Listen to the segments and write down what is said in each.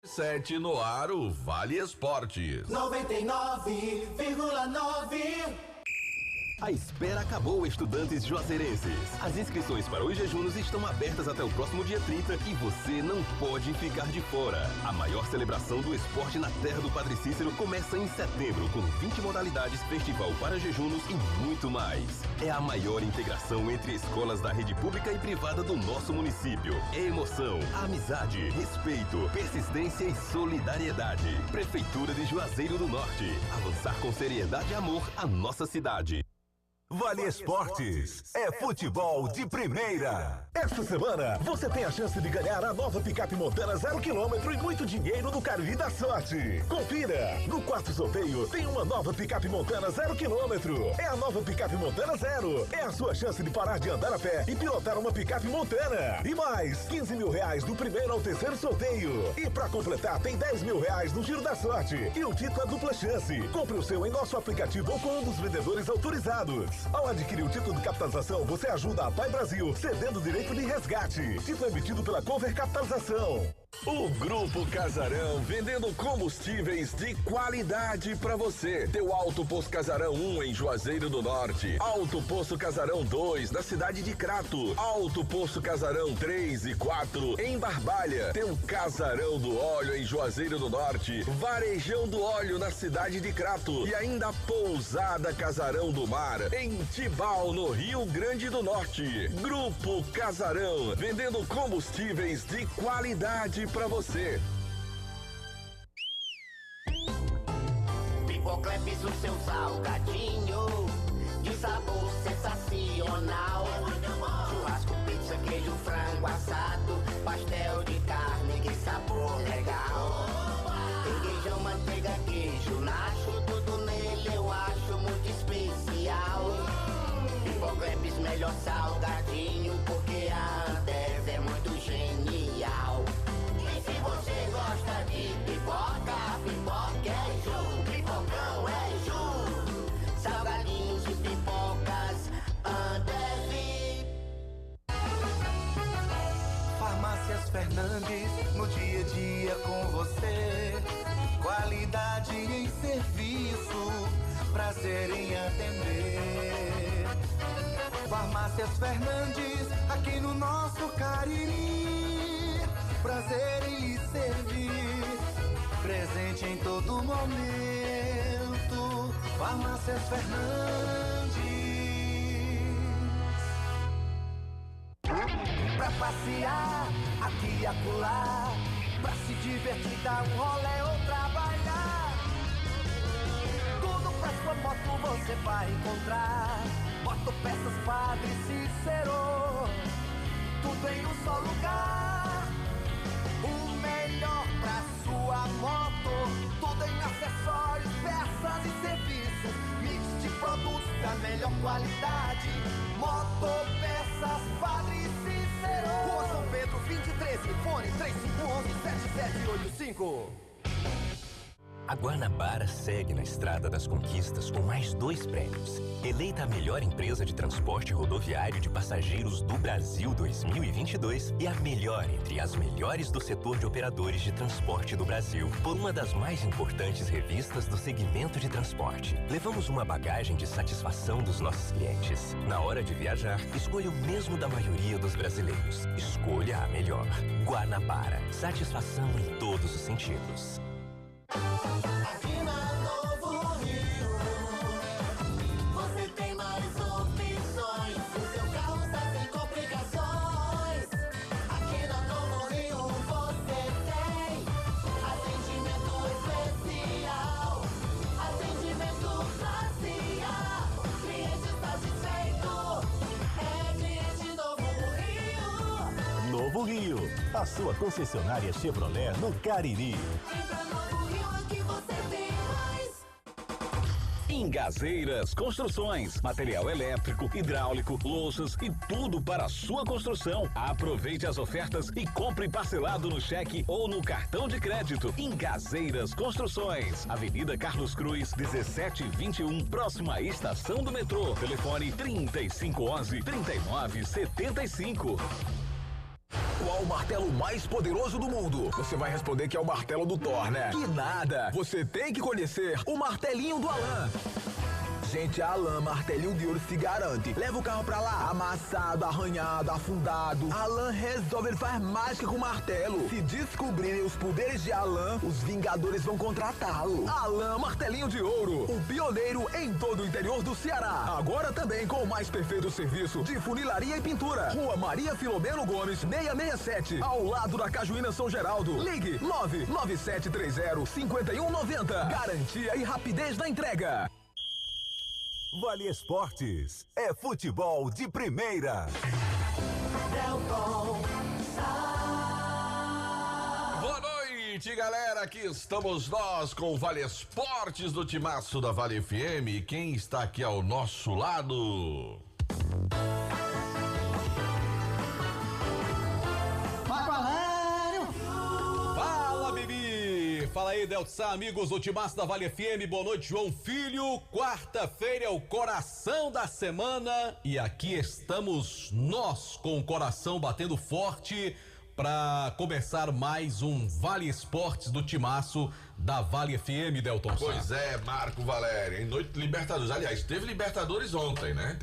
7 no ar, o Vale Esportes. 99,9. A espera acabou, estudantes juazeirenses. As inscrições para os jejunos estão abertas até o próximo dia 30 e você não pode ficar de fora. A maior celebração do esporte na terra do Padre Cícero começa em setembro, com 20 modalidades, festival para jejunos e muito mais. É a maior integração entre escolas da rede pública e privada do nosso município. É emoção, amizade, respeito, persistência e solidariedade. Prefeitura de Juazeiro do Norte. Avançar com seriedade e amor à nossa cidade. Vale Esportes é futebol de primeira. Esta semana você tem a chance de ganhar a nova picape Montana 0 km e muito dinheiro no Cariri da Sorte. Confira! No quarto sorteio tem uma nova picape Montana 0 km. É a nova picape Montana 0. É a sua chance de parar de andar a pé e pilotar uma picape Montana. E mais 15 mil reais do primeiro ao terceiro sorteio. E pra completar tem 10 mil reais no Giro da Sorte. E o título é dupla chance. Compre o seu em nosso aplicativo ou com um dos vendedores autorizados. Ao adquirir o título de capitalização, você ajuda a Pai Brasil, cedendo o direito de resgate. Título emitido pela Cover Capitalização. O Grupo Casarão, vendendo combustíveis de qualidade pra você. Teu Alto Poço Casarão 1 em Juazeiro do Norte. Alto Poço Casarão 2 na cidade de Crato. Alto Poço Casarão 3 e 4 em Barbalha. Teu Casarão do Óleo em Juazeiro do Norte. Varejão do Óleo na cidade de Crato. E ainda Pousada Casarão do Mar em Tibau, no Rio Grande do Norte. Grupo Casarão, vendendo combustíveis de qualidade pra você. Pipocleps, o seu salgadinho de sabor sensacional. Churrasco, pizza, queijo, frango assado, pastel de carne, que sabor legal. Requeijão, manteiga, queijo, nacho, tudo nele eu acho muito especial. Pipocleps, melhor salgadinho, porque a Ambev é muito genial. Se você gosta de pipoca, pipoca é Ju, pipocão é Ju. Salgadinhos e pipocas, Ambev. Farmácias Fernandes, no dia a dia com você. Qualidade em serviço, prazer em atender. Farmácias Fernandes, aqui no nosso Cariri. Prazer em lhe servir, presente em todo momento. Farmácias Fernandes. Pra passear, aqui e acolá, pra se divertir, dar um rolê ou trabalhar. Tudo pra sua moto você vai encontrar. Motopeças Padre Cícero, tudo em um só lugar. O melhor pra sua moto, tudo em acessórios, peças e serviços. Mix de produtos da melhor qualidade. Motopeças Padre Cícero, Rua São Pedro, 2013, fone 3511-7785. A Guanabara segue na estrada das conquistas com mais 2 prêmios. Eleita a melhor empresa de transporte rodoviário de passageiros do Brasil 2022 e a melhor entre as melhores do setor de operadores de transporte do Brasil, por uma das mais importantes revistas do segmento de transporte. Levamos uma bagagem de satisfação dos nossos clientes. Na hora de viajar, escolha o mesmo da maioria dos brasileiros. Escolha a melhor. Guanabara. Satisfação em todos os sentidos. Aqui na Novo Rio, você tem mais opções. O seu carro está sem complicações. Aqui na Novo Rio você tem atendimento especial, atendimento classe A. O cliente está satisfeito, é cliente Novo Rio. Novo Rio, a sua concessionária Chevrolet no Cariri. Engazeiras Construções, material elétrico, hidráulico, louças e tudo para a sua construção. Aproveite as ofertas e compre parcelado no cheque ou no cartão de crédito. Engazeiras Construções, Avenida Carlos Cruz, 1721, próxima à estação do metrô. Telefone 3511-3975. Qual o martelo mais poderoso do mundo? Você vai responder que é o martelo do Thor, né? Que nada! Você tem que conhecer o martelinho do Alan. Gente, a Alan Martelinho de Ouro se garante. Leva o carro pra lá, amassado, arranhado, afundado. Alan resolve, ele faz mágica com o martelo. Se descobrirem os poderes de Alan, os Vingadores vão contratá-lo. Alan Martelinho de Ouro, o pioneiro em todo o interior do Ceará. Agora também com o mais perfeito serviço de funilaria e pintura. Rua Maria Filomeno Gomes, 667, ao lado da Cajuína São Geraldo. Ligue 99730-5190. Garantia e rapidez na entrega. Vale Esportes é futebol de primeira. Boa noite, galera. Aqui estamos nós com o Vale Esportes do Timaço da Vale FM. Quem está aqui ao nosso lado? Fala, Bibi! Fala aí, Delton Sá, amigos do Timaço da Vale FM. Boa noite, João Filho. Quarta-feira é o coração da semana e aqui estamos nós com o coração batendo forte para começar mais um Vale Esportes do Timaço da Vale FM, Delton Sá. Pois é, Marco Valério, em noite de Libertadores. Aliás, teve Libertadores ontem, né?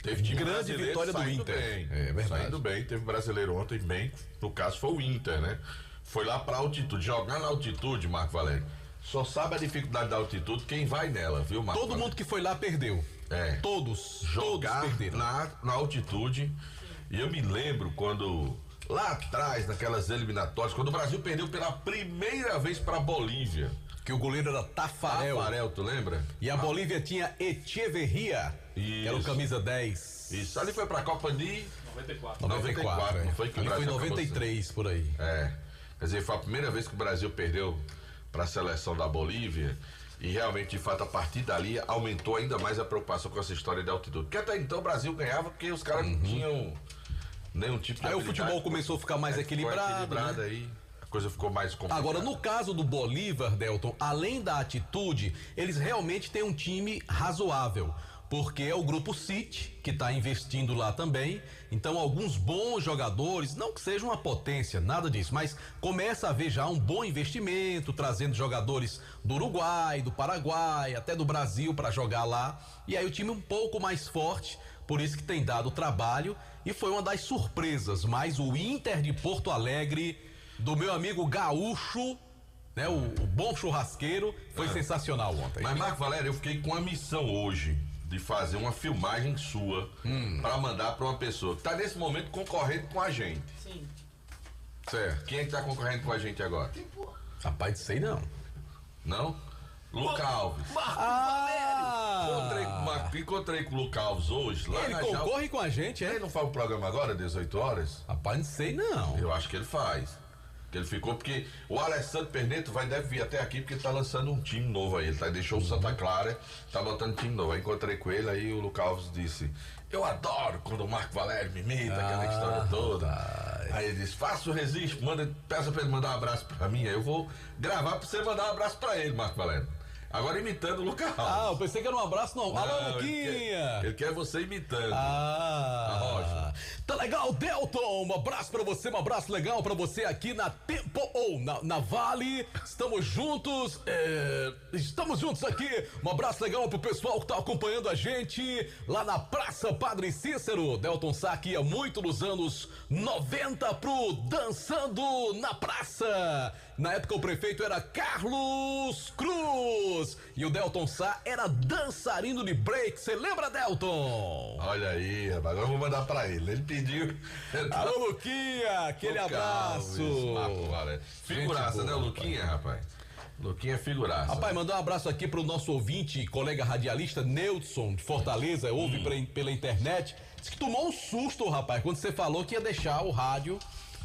Teve time grande vitória do Inter. Bem, é verdade. Saindo bem, teve brasileiro ontem bem, no caso foi o Inter, né? Foi lá pra altitude, jogar na altitude, Marco Valério. Só sabe a dificuldade da altitude quem vai nela, viu, Marco Todo Valério? mundo que foi lá perdeu. É. Todos Perderam. Na altitude. E eu me lembro quando, lá atrás, naquelas eliminatórias, quando o Brasil perdeu pela primeira vez pra Bolívia. Que o goleiro era Tafarel. Tafarel, tu lembra? E a Bolívia tinha Echeverria, que era o camisa 10. Isso, ali foi pra Copa de 94. 94, não foi que o Ali foi em Brasil acabou 93, por aí. É, quer dizer, foi a primeira vez que o Brasil perdeu para a seleção da Bolívia e realmente, de fato, a partir dali aumentou ainda mais a preocupação com essa história de altitude. Porque até então o Brasil ganhava porque os caras não tinham nenhum tipo de Aí habilidade. o futebol começou a ficar mais equilibrado, né? Aí a coisa ficou mais complicada. Agora, no caso do Bolívar, Delton, além da atitude, eles realmente têm um time razoável. Porque é o Grupo City que está investindo lá também. Então, alguns bons jogadores, não que seja uma potência, nada disso, mas começa a haver já um bom investimento, trazendo jogadores do Uruguai, do Paraguai, até do Brasil para jogar lá. E aí o time um pouco mais forte, por isso que tem dado trabalho. E foi uma das surpresas. Mas o Inter de Porto Alegre, do meu amigo Gaúcho, né, o bom churrasqueiro, foi sensacional ontem. Mas, Marco Valério, eu fiquei com a missão hoje de fazer uma filmagem sua para mandar para uma pessoa que tá nesse momento concorrendo com a gente. Sim. Certo. Quem é que tá concorrendo com a gente agora? Rapaz, não sei não. Não? Luca Alves. Encontrei com o Luca Alves hoje. Lá Ele na concorre com a gente, é? Ele não faz o programa agora, 18 horas? Rapaz, não sei não. Eu acho que ele faz. Que ele ficou, porque o Alessandro Perneto deve vir até aqui porque ele tá lançando um time novo aí. Ele deixou o Santa Clara, tá botando time novo. Aí encontrei com ele, aí o Luca Alves disse: eu adoro quando o Marco Valério me imita, aquela história toda. Aí ele disse: faça o registro, peça pra ele mandar um abraço pra mim. Aí eu vou gravar pra você mandar um abraço pra ele, Marco Valério. Agora imitando o Luca Alves. Ah, eu pensei que era um abraço, não. Alô, Luquinha! Ele quer você imitando. Tá legal, Delton. Um abraço pra você, um abraço legal pra você aqui na Tempo ou na Vale. Estamos juntos, estamos juntos aqui. Um abraço legal pro pessoal que tá acompanhando a gente lá na Praça Padre Cícero. Delton Sá aqui há muito nos anos 90 pro Dançando na Praça. Na época o prefeito era Carlos Cruz e o Delton Sá era dançarino de break. Você lembra, Delton? Olha aí, agora eu vou mandar pra ele. Ele pediu. Alô, Luquinha, aquele abraço. Figuraça, né, o Luquinha, rapaz? Luquinha é figuraça. Rapaz, mandar um abraço aqui pro nosso ouvinte e colega radialista Neudson de Fortaleza, ouve pela internet. Diz que tomou um susto, rapaz, quando você falou que ia deixar o rádio.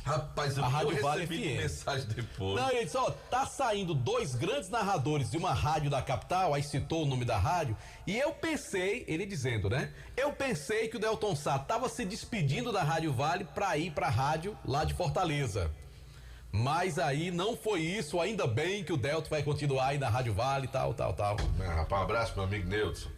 Rapaz, eu recebi mensagem depois. Não, ele disse, ó, tá saindo dois grandes narradores de uma rádio da capital, aí citou o nome da rádio, e eu pensei, ele dizendo, né? Eu pensei que o Delton Sá tava se despedindo da Rádio Vale pra ir pra rádio lá de Fortaleza. Mas aí não foi isso, ainda bem que o Delton vai continuar aí na Rádio Vale e tal. Rapaz, um abraço pro meu amigo Neudson.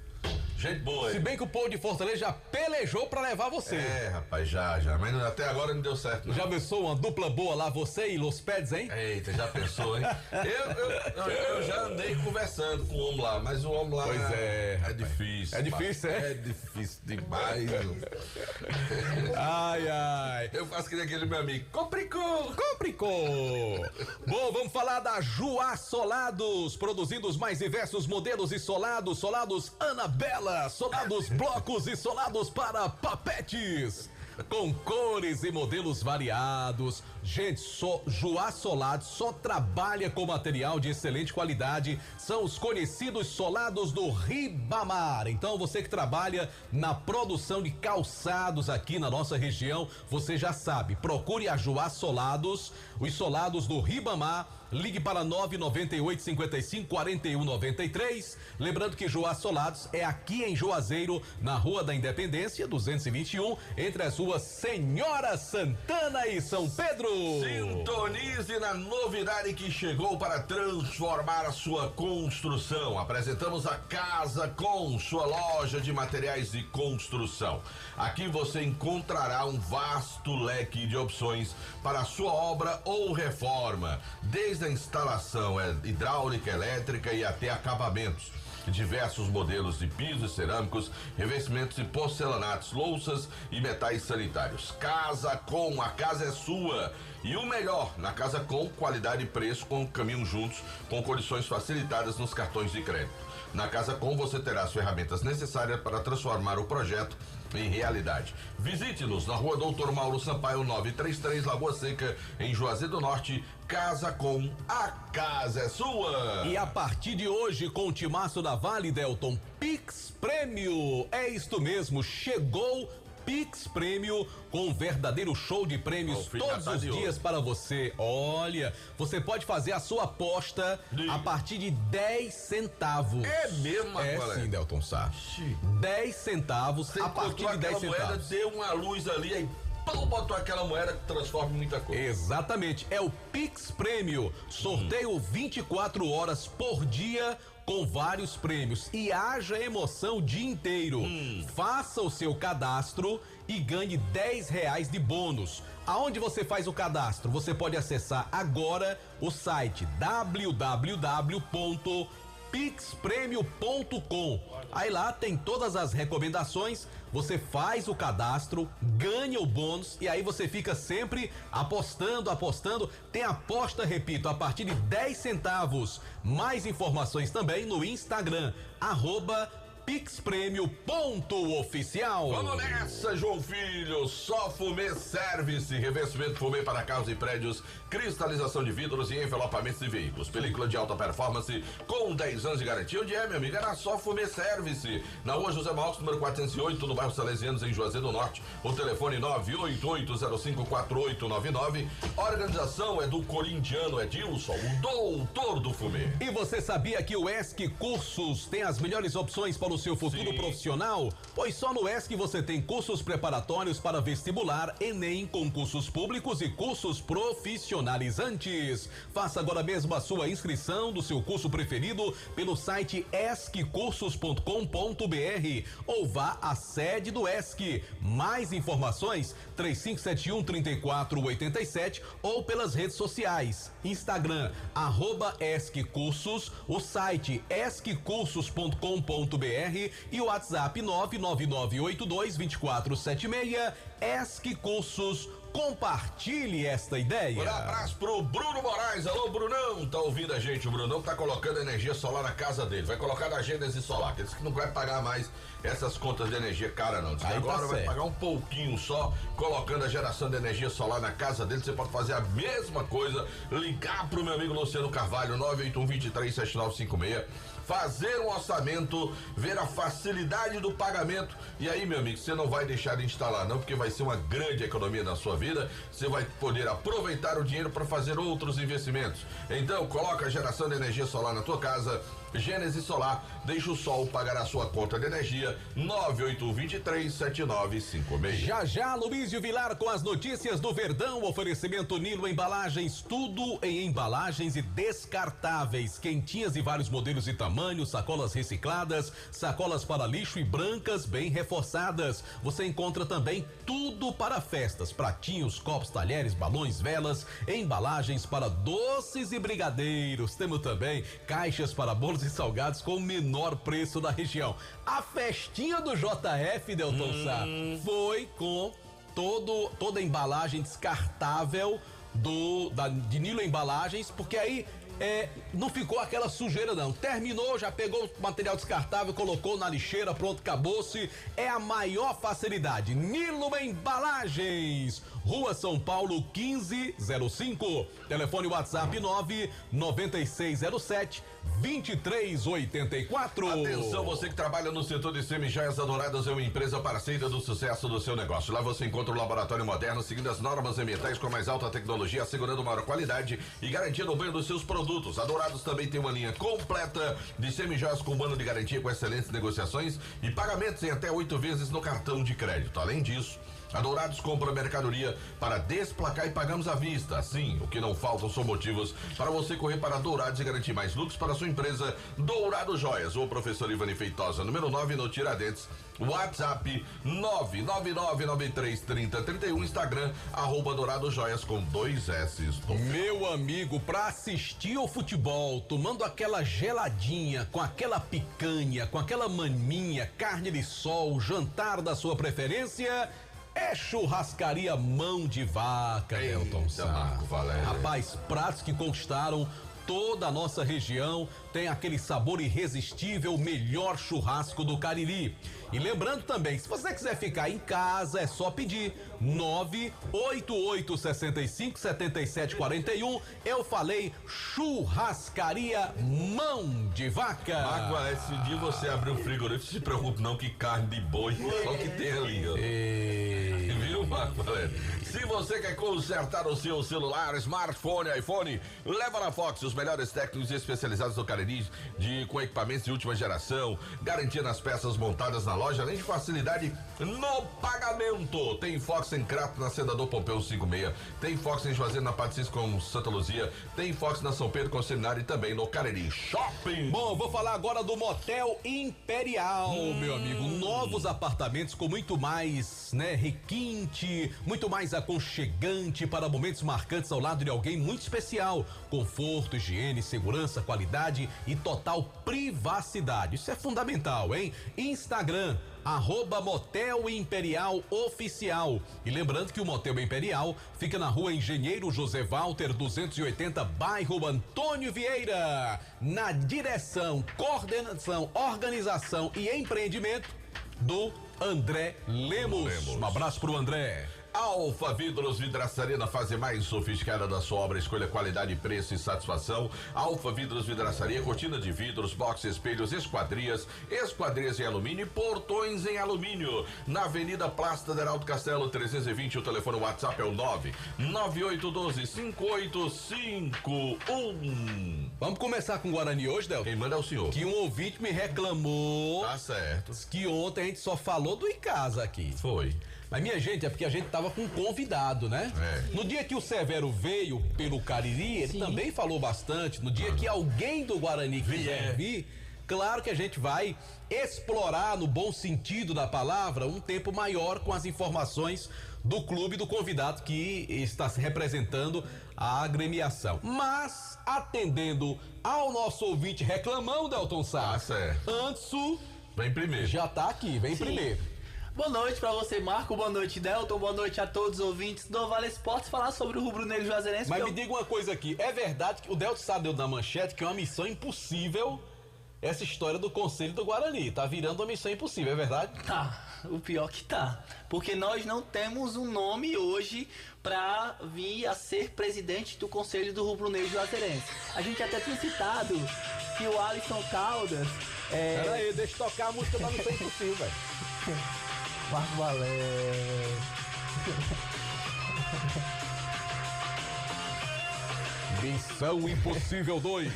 Gente boa. Se bem que o povo de Fortaleza já pelejou pra levar você. Rapaz, já. Mas até agora não deu certo, não. Já pensou uma dupla boa lá, você e Los Peds, hein? Eita, já pensou, hein? Eu já andei conversando com o homem lá, mas o homem lá... Pois é. É difícil. É difícil, é? É difícil demais. Ai. Eu faço que nem aquele meu amigo. Compricou! Bom, vamos falar da Joá Solados, produzindo os mais diversos modelos e solados Anabela, solados blocos e solados para papetes. Com cores e modelos variados. Gente, Joá Solados só trabalha com material de excelente qualidade. São os conhecidos solados do Ribamar. Então, você que trabalha na produção de calçados aqui na nossa região, você já sabe, procure a Joá Solados, os solados do Ribamar. Ligue para 998-55-4193. Lembrando que Joá Solados é aqui em Juazeiro, na Rua da Independência, 221, entre as ruas Senhora Santana e São Pedro. Sintonize na novidade que chegou para transformar a sua construção. Apresentamos a Casa Com, sua loja de materiais de construção. Aqui você encontrará um vasto leque de opções para a sua obra ou reforma, desde a instalação hidráulica, elétrica e até acabamentos. Diversos modelos de pisos cerâmicos, revestimentos de porcelanatos, louças e metais sanitários. Casa Com, a casa é sua. E o melhor, na Casa Com, qualidade e preço caminham juntos, com condições facilitadas nos cartões de crédito. Na Casa Com você terá as ferramentas necessárias para transformar o projeto em realidade. Visite-nos na Rua Doutor Mauro Sampaio 933, Lagoa Seca, em Juazeiro do Norte. Casa Com, a casa é sua. E a partir de hoje, com o timaço da Vale, Delton, Pix Prêmio. É isto mesmo, chegou Pix Prêmio, com um verdadeiro show de prêmios todos os dias para você. Olha, você pode fazer a sua aposta a partir de 10 centavos. É mesmo, É sim, Delton Sá. 10 centavos, Você a partir de 10 moeda, centavos. deu uma luz ali, aí pão, botou aquela moeda que transforma em muita coisa. Exatamente, é o Pix Prêmio. Sorteio 24 horas por dia, com vários prêmios, e haja emoção o dia inteiro. Faça o seu cadastro e ganhe R$10 de bônus. Aonde você faz o cadastro? Você pode acessar agora o site www.pixpremio.com. Aí lá tem todas as recomendações, você faz o cadastro, ganha o bônus e aí você fica sempre apostando. Tem aposta, repito, a partir de 10 centavos. Mais informações também no Instagram, @pixpremio.oficial. Vamos nessa, João Filho. Só Fumê Service, revestimento Fumê para carros e prédios, cristalização de vidros e envelopamentos de veículos, película de alta performance com 10 anos de garantia. Onde é, meu amigo? Era Só Fumê Service, na Rua José Marcos, número 408, no bairro Salesianos, em Juazeiro do Norte. O telefone 988054899. A organização é do corintiano Edilson, o doutor do Fumê. E você sabia que o ESC Cursos tem as melhores opções para o seu futuro profissional? Pois só no ESC você tem cursos preparatórios para vestibular, Enem, concursos públicos e cursos profissionalizantes. Faça agora mesmo a sua inscrição do seu curso preferido pelo site esccursos.com.br ou vá à sede do ESC. Mais informações 3571-3487 ou pelas redes sociais, Instagram @esccursos, o site esccursos.com.br e o WhatsApp 999822476. ESC Cursos. Compartilhe esta ideia. Um abraço pro Bruno Moraes. Alô, Brunão, tá ouvindo a gente? O Brunão tá colocando energia solar na casa dele. Vai colocar na agenda esse solar, que ele disse que não vai pagar mais essas contas de energia cara, não. Diz que agora vai pagar um pouquinho só, colocando a geração de energia solar na casa dele. Você pode fazer a mesma coisa, ligar pro meu amigo Luciano Carvalho, 981-237956. Fazer um orçamento, ver a facilidade do pagamento. E aí, meu amigo, você não vai deixar de instalar, não, porque vai ser uma grande economia na sua vida. Você vai poder aproveitar o dinheiro para fazer outros investimentos. Então, coloca a geração de energia solar na tua casa Gênesis Solar, deixa o sol pagar a sua conta de energia. 981237956. Já, Luísio Vilar com as notícias do Verdão, oferecimento Nilo Embalagens, tudo em embalagens e descartáveis, quentinhas de vários modelos e tamanhos, sacolas recicladas, sacolas para lixo e brancas bem reforçadas. Você encontra também tudo para festas, pratinhos, copos, talheres, balões, velas, embalagens para doces e brigadeiros. Temos também caixas para bolos e salgados com o menor preço da região. A festinha do JF, Delton Sá, foi com toda a embalagem descartável de Nilo Embalagens, porque aí não ficou aquela sujeira não. Terminou, já pegou o material descartável, colocou na lixeira, pronto, acabou-se. É a maior facilidade. Nilo Embalagens, Rua São Paulo 1505. Telefone WhatsApp 99607-2384. Atenção, você que trabalha no setor de semijoias, a Dourados é uma empresa parceira do sucesso do seu negócio. Lá você encontra um laboratório moderno, seguindo as normas ambientais com a mais alta tecnologia, assegurando maior qualidade e garantindo o banho dos seus produtos. A Dourados também tem uma linha completa de semijoias com bônus de garantia, com excelentes negociações e pagamentos em até 8 vezes no cartão de crédito. Além disso, a Dourados compra mercadoria para desplacar e pagamos à vista. Assim, o que não faltam são motivos para você correr para a Dourados e garantir mais lucros para a sua empresa. Dourado Joias, o professor Ivani Feitosa, número 9, no Tiradentes. WhatsApp 999933031, Instagram @Dourado Joias com 2 S. Meu amigo, pra assistir ao futebol, tomando aquela geladinha, com aquela picanha, com aquela maminha, carne de sol, jantar da sua preferência, é Churrascaria Mão de Vaca, Delton Sá. Marco Valério. Rapaz, pratos que conquistaram toda a nossa região, tem aquele sabor irresistível, melhor churrasco do Cariri. E lembrando também, se você quiser ficar em casa, é só pedir 988657741. Eu falei Churrascaria Mão de Vaca. Marco Valério, se um dia você abrir um frigorífico, se preocupe não que carne de boi é só o que tem ali, ó. Viu, Marco Valério? Se você quer consertar o seu celular, smartphone, iPhone, leva na Fox os melhores técnicos especializados do Cariri, com equipamentos de última geração, garantia nas peças montadas na loja, além de facilidade no pagamento. Tem Fox em Crato, na Senador Pompeu 56, tem Fox em Juazeiro, na Patrícia com Santa Luzia, tem Fox na São Pedro com Seminário e também no Cariri Shopping. Bom, vou falar agora do Motel Imperial, meu amigo. Novos apartamentos com muito mais, requinte, muito mais aconchegante para momentos marcantes ao lado de alguém muito especial. Conforto, higiene, segurança, qualidade e total privacidade. Isso é fundamental, hein? Instagram, @Motel Imperial Oficial. E lembrando que o Motel Imperial fica na Rua Engenheiro José Walter 280, bairro Antônio Vieira, na direção, coordenação, organização e empreendimento do André Lemos. Um abraço pro André. Alfa Vidros, vidraçaria na fase mais sofisticada da sua obra. Escolha qualidade, preço e satisfação. Alfa Vidros, vidraçaria, cortina de vidros, box, espelhos, esquadrias em alumínio e portões em alumínio. Na Avenida Praça de Alto Castelo 320, o telefone WhatsApp é o 99812-5851. Vamos começar com o Guarani hoje, Del? Quem manda é o senhor. Que um ouvinte me reclamou. Tá certo. Que ontem a gente só falou do Icasa aqui. Foi. Mas, minha gente, é porque a gente tava com um convidado, né? No dia que o Severo veio pelo Cariri, ele também falou bastante. No dia que alguém do Guarani quiser vir, claro que a gente vai explorar, no bom sentido da palavra, um tempo maior com as informações do clube, do convidado que está se representando a agremiação. Mas, atendendo ao nosso ouvinte reclamão, Delton Sá, Antsu vem primeiro. Já tá aqui, vem primeiro. Boa noite pra você, Marco. Boa noite, Delton. Boa noite a todos os ouvintes do Vale Esportes. Falar sobre o Rubro Negro Juazeirense. Mas me diga uma coisa aqui. É verdade que o Delton Sá deu na manchete que é uma missão impossível essa história do Conselho do Guarani. Tá virando uma missão impossível, é verdade? Tá. O pior que tá. Porque nós não temos um nome hoje pra vir a ser presidente do Conselho do Rubro Negro Juazeirense. A gente até tinha citado que o Alisson Caldas... Pera aí, deixa eu tocar a música da missão impossível, velho. Marco Valério. Missão Impossível 2.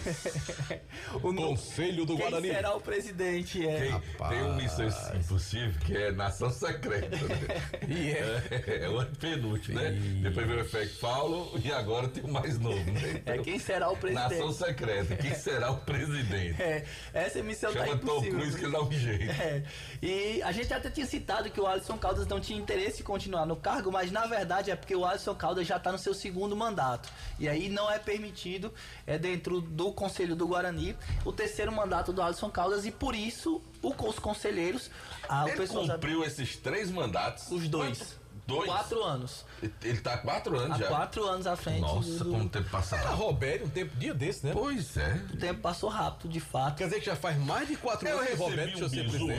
Conselho do Quem Guarani. será o presidente? Tem uma missão impossível que é Nação Secreta. Né? É o penúltimo, né? Depois veio o Efeito Paulo e agora tem o mais novo. Né? Então, Quem será o presidente? Nação Secreta. Quem será o presidente? Essa missão tá Chama Tom impossível. Cruise que ele dá um jeito. E a gente até tinha citado que o Alisson Caldas não tinha interesse em continuar no cargo, mas na verdade é porque o Alisson Caldas já está no seu segundo mandato. E aí não é permitido, dentro do Conselho do Guarani, o terceiro mandato do Alisson Caldas, e por isso os conselheiros... Ele cumpriu esses 3 mandatos. Os 2. 4 anos. Ele tá há 4 anos já. Há 4 anos à frente. Nossa, como o tempo passa rápido. Roberto, um tempo, dia desse, né? Pois é. O tempo passou rápido, de fato. Quer dizer que já faz mais de 4 anos que o Roberto um bizu,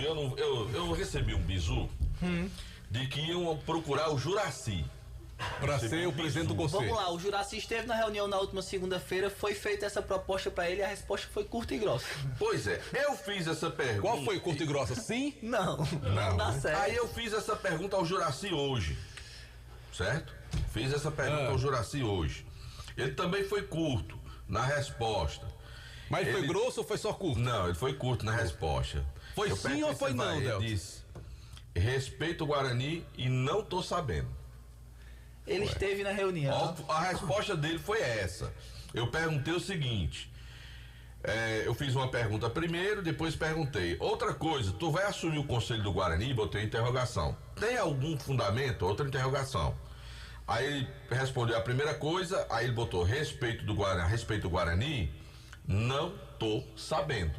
eu recebi um bizu de que iam procurar o Juracy para ser o presidente do conselho. Vamos lá, o Juracy esteve na reunião na última segunda-feira, foi feita essa proposta para ele e a resposta foi curta e grossa. Pois é, eu fiz essa pergunta. Qual foi curta e grossa? Sim? Não dá certo. Aí eu fiz essa pergunta ao Juracy hoje, certo? Fiz essa pergunta ao Juracy hoje. Ele também foi curto na resposta. Mas ele foi grosso ou foi só curto? Não, ele foi curto na resposta. Foi sim ou foi não, Delton? Ele disse, respeito o Guarani e não tô sabendo. Ele esteve na reunião. A resposta dele foi essa. Eu perguntei o seguinte, eu fiz uma pergunta primeiro, depois perguntei. Outra coisa, tu vai assumir o Conselho do Guarani? Botei interrogação. Tem algum fundamento? Outra interrogação. Aí ele respondeu a primeira coisa, aí ele botou respeito do Guarani, não tô sabendo.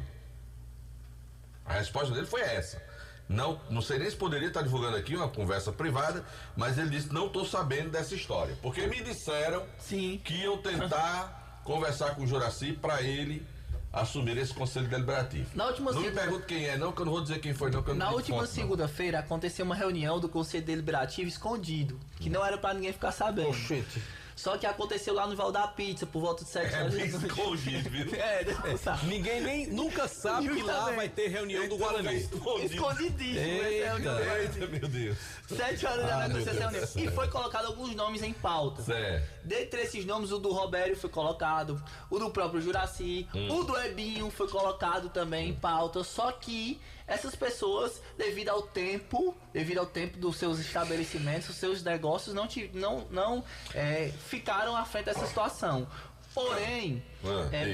A resposta dele foi essa. Não sei nem se poderia estar divulgando aqui uma conversa privada, mas ele disse, não tô sabendo dessa história. Porque me disseram que iam tentar conversar com o Juracy para ele assumir esse conselho deliberativo. Não me pergunte quem é, não, que eu não vou dizer quem foi, não, que eu não Na última segunda-feira aconteceu uma reunião do Conselho Deliberativo escondido, que não era para ninguém ficar sabendo. Oxente. Só que aconteceu lá no Val da Pizza, por volta de 7 horas. É bem escondido, viu? Ninguém nem nunca sabe que lá vai ter reunião do Guarani. Escondidíssimo. Eita, meu Deus. 7 horas da noite essa reunião. E foi colocado alguns nomes em pauta. Certo. Dentre esses nomes, o do Robério foi colocado, o do próprio Juracy, o do Ebinho foi colocado também em pauta. Só que essas pessoas, devido ao tempo dos seus estabelecimentos, dos seus negócios, não ficaram à frente dessa situação. Porém,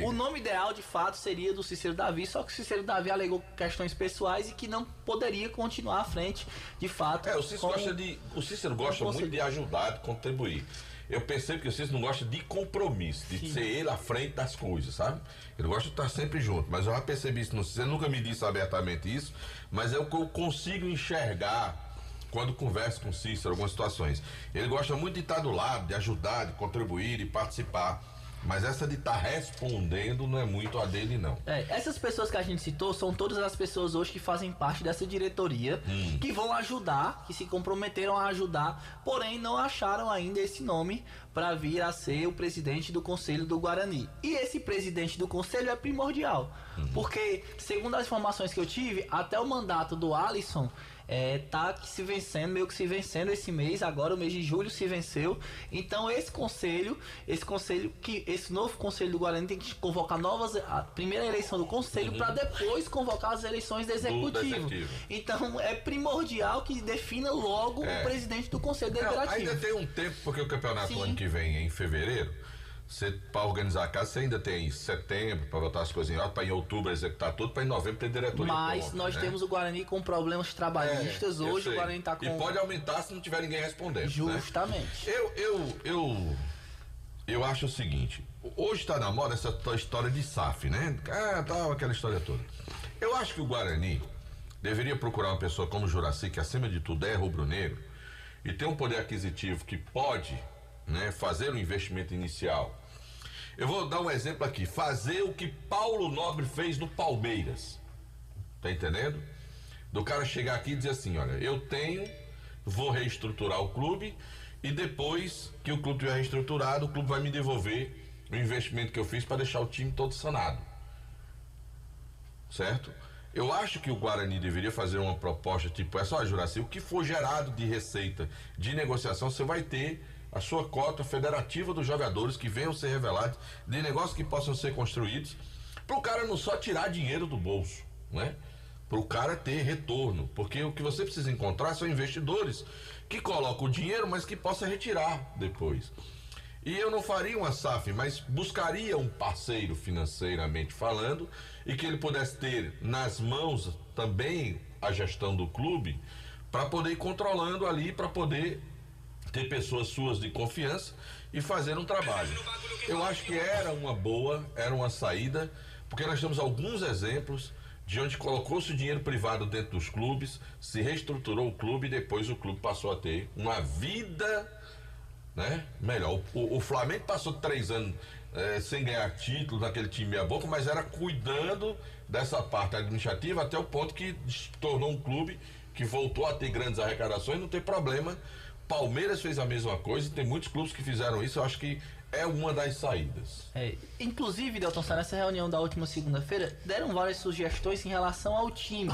o nome ideal de fato seria do Cícero Davi, só que o Cícero Davi alegou questões pessoais e que não poderia continuar à frente, de fato. O Cícero gosta muito de ajudar, de contribuir. Eu percebo que o Cícero não gosta de compromisso, de ser ele à frente das coisas, sabe? Ele gosta de estar sempre junto, mas eu já percebi isso no Cícero, nunca me disse abertamente isso, mas é o que eu consigo enxergar quando converso com o Cícero, algumas situações. Ele gosta muito de estar do lado, de ajudar, de contribuir, de participar. Mas essa de estar respondendo não é muito a dele, não. Essas pessoas que a gente citou são todas as pessoas hoje que fazem parte dessa diretoria, que vão ajudar, que se comprometeram a ajudar, porém não acharam ainda esse nome para vir a ser o presidente do Conselho do Guarani. E esse presidente do Conselho é primordial, porque, segundo as informações que eu tive, até o mandato do Alisson tá meio que se vencendo esse mês, agora o mês de julho se venceu. Então esse novo Conselho do Guarani tem que convocar a primeira eleição do Conselho para depois convocar as eleições do Executivo. Então é primordial que defina logo o presidente do Conselho Deliberativo. Ainda tem um tempo, porque o campeonato ano que vem é em fevereiro. Para organizar a casa, você ainda tem setembro para botar as coisas em ordem, para em outubro executar tudo, para em novembro ter diretoria. Mas nós temos o Guarani com problemas trabalhistas hoje, o Guarani está com... E pode aumentar se não tiver ninguém respondendo. Justamente. Né? Eu acho o seguinte, hoje está na moda essa história de SAF, né? Aquela história toda. Eu acho que o Guarani deveria procurar uma pessoa como o Juracy, que acima de tudo é rubro-negro, e tem um poder aquisitivo que pode, né, fazer um investimento inicial. Eu vou dar um exemplo aqui, fazer o que Paulo Nobre fez no Palmeiras, tá entendendo? Do cara chegar aqui e dizer assim, olha, vou reestruturar o clube e depois que o clube estiver reestruturado, o clube vai me devolver o investimento que eu fiz para deixar o time todo sanado, certo? Eu acho que o Guarani deveria fazer uma proposta tipo essa, olha, Juracy, o que for gerado de receita de negociação, você vai ter a sua cota federativa dos jogadores que venham ser revelados, de negócios que possam ser construídos, para o cara não só tirar dinheiro do bolso, né? Para o cara ter retorno, porque o que você precisa encontrar são investidores que colocam o dinheiro, mas que possa retirar depois. E eu não faria uma SAF, mas buscaria um parceiro financeiramente falando e que ele pudesse ter nas mãos também a gestão do clube para poder ir controlando ali, para poder ter pessoas suas de confiança e fazer um trabalho. Eu acho que era uma saída, porque nós temos alguns exemplos de onde colocou-se o dinheiro privado dentro dos clubes, se reestruturou o clube e depois o clube passou a ter uma vida, né, melhor. O Flamengo passou 3 anos sem ganhar título naquele time meia boca, mas era cuidando dessa parte administrativa até o ponto que se tornou um clube que voltou a ter grandes arrecadações e não ter problema. Palmeiras fez a mesma coisa, tem muitos clubes que fizeram isso, eu acho que é uma das saídas. Inclusive, Delton, nessa reunião da última segunda-feira, deram várias sugestões em relação ao time,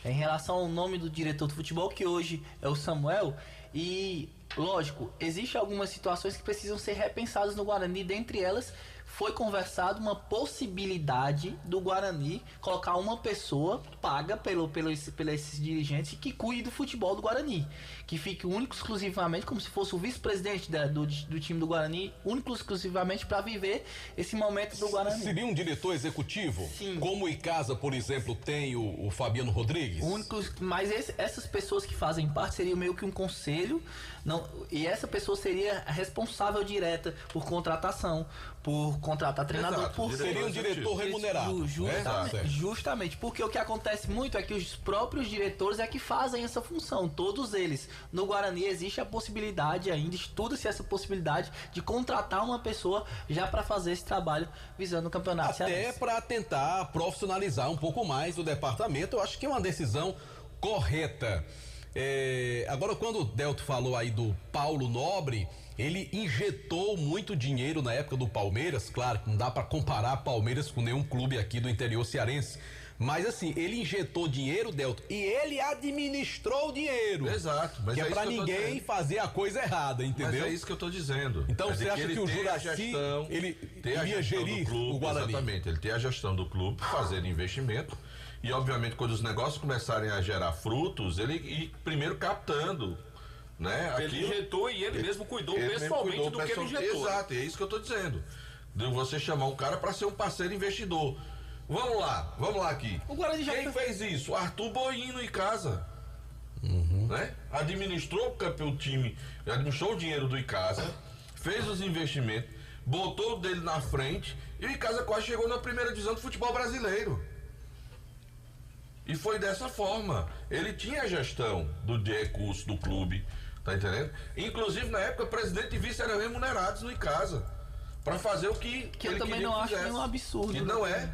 em relação ao nome do diretor de futebol, que hoje é o Samuel, e, lógico, existem algumas situações que precisam ser repensadas no Guarani, dentre elas foi conversado uma possibilidade do Guarani colocar uma pessoa paga pelos dirigentes que cuide do futebol do Guarani, que fique único exclusivamente como se fosse o vice-presidente do time do Guarani, único exclusivamente para viver esse momento do Guarani. Seria um diretor executivo? Sim. Como o Icasa, por exemplo, tem o Fabiano Rodrigues? Mas essas pessoas que fazem parte seriam meio que um conselho, e essa pessoa seria a responsável direta por contratação, por contratar treinador. Seria um diretor remunerado. Justamente, porque o que acontece muito é que os próprios diretores é que fazem essa função, todos eles. No Guarani existe a possibilidade ainda, estuda-se essa possibilidade de contratar uma pessoa já para fazer esse trabalho visando o campeonato cearense. Até para tentar profissionalizar um pouco mais o departamento, eu acho que é uma decisão correta. Agora, quando o Delto falou aí do Paulo Nobre, ele injetou muito dinheiro na época do Palmeiras. Claro que não dá para comparar Palmeiras com nenhum clube aqui do interior cearense, mas assim, ele injetou dinheiro, Delto, e ele administrou o dinheiro. Exato, mas que é para ninguém fazer a coisa errada, entendeu? Mas é isso que eu tô dizendo. Então você acha que o Juracy, ele iria gerir o Guarani? Exatamente, ele tem a gestão do clube, fazer investimento. E obviamente quando os negócios começarem a gerar frutos, ele ir primeiro captando, né? Ele injetou e ele mesmo cuidou pessoalmente do que ele injetou. Exato, é isso que eu tô dizendo. De você chamar um cara para ser um parceiro investidor. Vamos lá aqui. O Guarani já fez isso? Arthur Boino em casa. Né? Administrou o time, administrou o dinheiro do Icasa, fez os investimentos, botou o dele na frente e o Icasa quase chegou na primeira divisão do futebol brasileiro. E foi dessa forma. Ele tinha a gestão do recurso do clube, tá entendendo? Inclusive, na época, presidente e vice eram remunerados no Icasa para fazer o que ele eu também queria não que acho fizesse. nenhum absurdo. Que não é.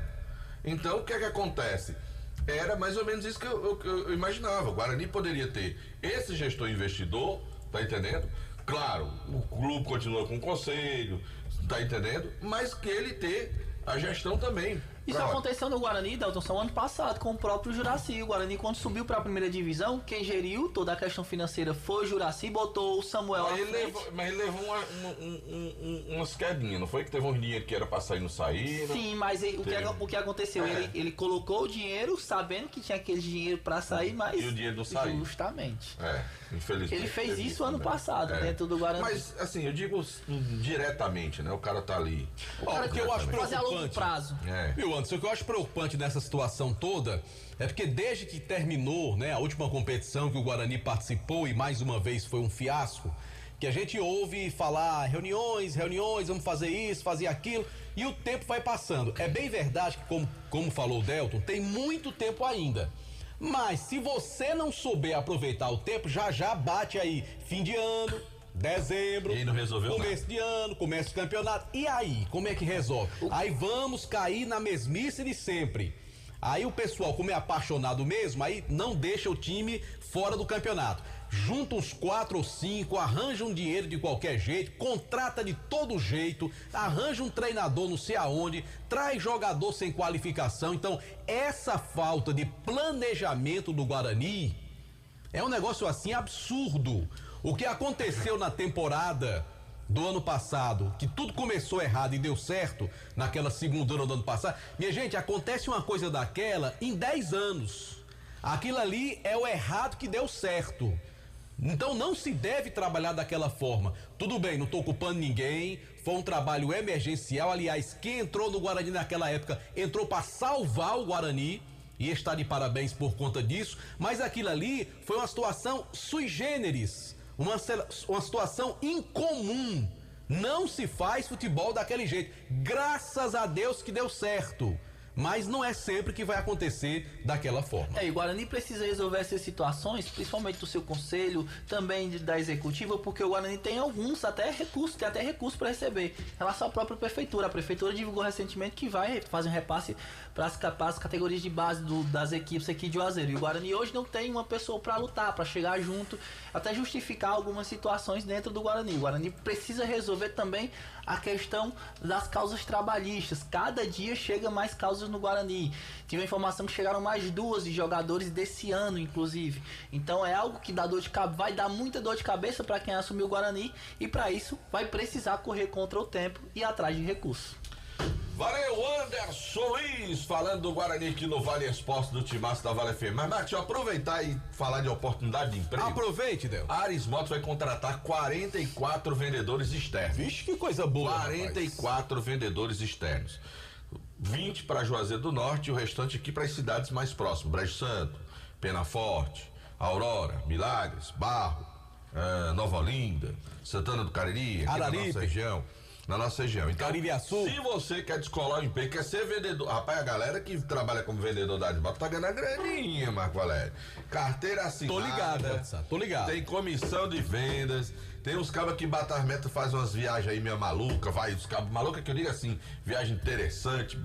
Então, o que é que acontece? Era mais ou menos isso que eu imaginava. O Guarani poderia ter esse gestor investidor, tá entendendo? Claro, o clube continua com o conselho, tá entendendo? Mas que ele ter a gestão também. Isso aconteceu no Guarani, Delton, ano passado, com o próprio Juracy. O Guarani, quando subiu para a primeira divisão, quem geriu toda a questão financeira foi o Juracy, botou o Samuel à frente. Mas ele levou umas quedinhas, não foi? Que teve um dinheiro que era para sair e não sair. Sim, mas o que aconteceu? Ele colocou o dinheiro, sabendo que tinha aquele dinheiro para sair, mas... E o dinheiro não saiu. Justamente. Infelizmente. Ele fez isso ano passado, dentro do Guarani. Mas, assim, eu digo diretamente, né? O cara tá ali. O que eu acho preocupante... Fazer a longo prazo. Viu, Anderson, o que eu acho preocupante nessa situação toda é porque desde que terminou, né, a última competição que o Guarani participou e mais uma vez foi um fiasco, que a gente ouve falar reuniões, vamos fazer isso, fazer aquilo, e o tempo vai passando. É bem verdade que, como falou o Delton, tem muito tempo ainda. Mas se você não souber aproveitar o tempo, já bate aí fim de ano, dezembro, e não resolveu começo de ano, começo do campeonato. E aí, como é que resolve? Aí vamos cair na mesmice de sempre. Aí o pessoal, como é apaixonado mesmo, aí não deixa o time fora do campeonato. Junta uns 4 ou 5, arranja um dinheiro de qualquer jeito, contrata de todo jeito, arranja um treinador não sei aonde, traz jogador sem qualificação. Então, essa falta de planejamento do Guarani é um negócio assim absurdo. O que aconteceu na temporada do ano passado, que tudo começou errado e deu certo naquela segunda do ano passado. Minha gente, acontece uma coisa daquela em 10 anos. Aquilo ali é o errado que deu certo. Então não se deve trabalhar daquela forma. Tudo bem, não estou culpando ninguém, foi um trabalho emergencial. Aliás, quem entrou no Guarani naquela época entrou para salvar o Guarani e está de parabéns por conta disso, mas aquilo ali foi uma situação sui generis. Uma situação incomum. Não se faz futebol daquele jeito. Graças a Deus que deu certo. Mas não é sempre que vai acontecer daquela forma. E o Guarani precisa resolver essas situações, principalmente do seu conselho, também da executiva, porque o Guarani tem alguns até recursos, tem até recursos para receber. Em relação à própria prefeitura, a prefeitura divulgou recentemente que vai fazer um repasse para as categorias de base das equipes aqui de Juazeiro. E o Guarani hoje não tem uma pessoa para lutar, para chegar junto, até justificar algumas situações dentro do Guarani. O Guarani precisa resolver também a questão das causas trabalhistas. Cada dia chega mais causas no Guarani. Tive a informação que chegaram mais 2 de jogadores desse ano, inclusive. Então é algo que vai dar muita dor de cabeça para quem assumiu o Guarani, e para isso vai precisar correr contra o tempo e ir atrás de recursos. Valeu, Anderson Luiz, falando do Guarani aqui no Vale Esporte do Timaço da Vale FM. Mas, Martinho, aproveitar e falar de oportunidade de emprego. Aproveite, Del. A Aris Motos vai contratar 44 vendedores externos. Vixe, que coisa boa. 44 vendedores externos. 20 para Juazeiro do Norte e o restante aqui para as cidades mais próximas. Brejo Santo, Penaforte, Aurora, Milagres, Barro, Nova Olinda, Santana do Cariri, aqui na nossa região. Na nossa região. Então, se você quer descolar o emprego, quer ser vendedor. Rapaz, a galera que trabalha como vendedor da Aris Motos tá ganhando a graninha, Marco Valério. Carteira assinada. Tô ligado, tô ligado. Tem comissão de vendas. Tem uns cabos que batem as metas, fazem umas viagens aí meio maluca, vai, os cabos maluca que eu digo assim, viagem interessante,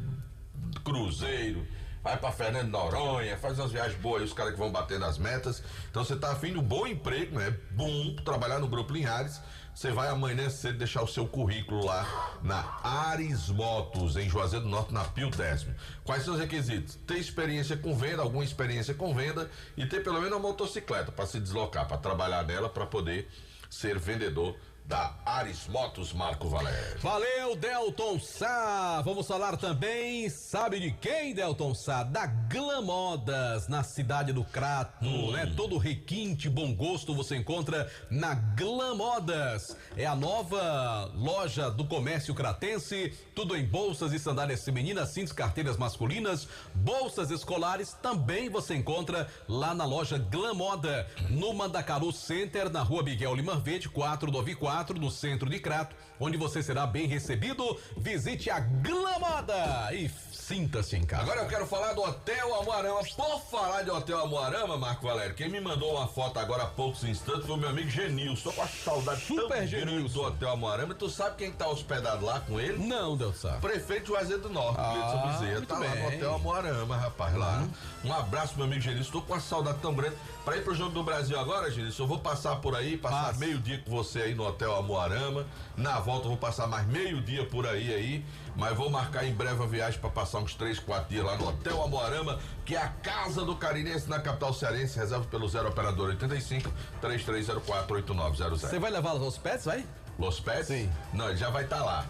cruzeiro, vai pra Fernando de Noronha, faz umas viagens boas aí, os caras que vão bater nas metas. Então você tá afim de um bom emprego, né? Bom trabalhar no Grupo Linhares. Você vai amanhã cedo deixar o seu currículo lá na Aris Motos, em Juazeiro do Norte, na Pio 10º. Quais são os requisitos? Ter experiência com venda, alguma experiência com venda, e ter pelo menos uma motocicleta para se deslocar, para trabalhar nela, para poder ser vendedor da Aris Motos, Marco Valério. Valeu, Delton Sá. Vamos falar também, sabe de quem, Delton Sá? Da Glamodas, na cidade do Crato, né? Todo requinte, bom gosto você encontra na Glamodas. É a nova loja do comércio cratense, tudo em bolsas e sandálias femininas, cintos, carteiras masculinas, bolsas escolares, também você encontra lá na loja Glamoda, no Mandacaru Center, na rua Miguel Lima Verde, 494, no centro de Crato, onde você será bem recebido. Visite a Glamoda e sinta-se em casa. Agora eu quero falar do Hotel Amoarama. Por falar de Hotel Amoarama, Marco Valério, quem me mandou uma foto agora há poucos instantes foi o meu amigo Genilson. Tô com a saudade super Genilson do Hotel Amoarama. E tu sabe quem tá hospedado lá com ele? Não, Deus sabe. Prefeito Juazeiro do Norte, Gleidson Bezerra. Tá lá no Hotel Amoarama, rapaz, lá. Um abraço, meu amigo Genilson. Tô com uma saudade tão grande. Pra ir pro Jogo do Brasil agora, Genilson, eu vou passar por aí, passar meio-dia com você aí no Hotel Amoarama. Na volta eu vou passar mais meio-dia por aí. Mas vou marcar em breve a viagem para passar uns 3, 4 dias lá no Hotel Amoarama, que é a casa do carinense na capital cearense. Reserva pelo 0 operador 85 3304 8900. Você vai levar os pets, vai? Los Pets? Sim. Não, ele já vai estar lá.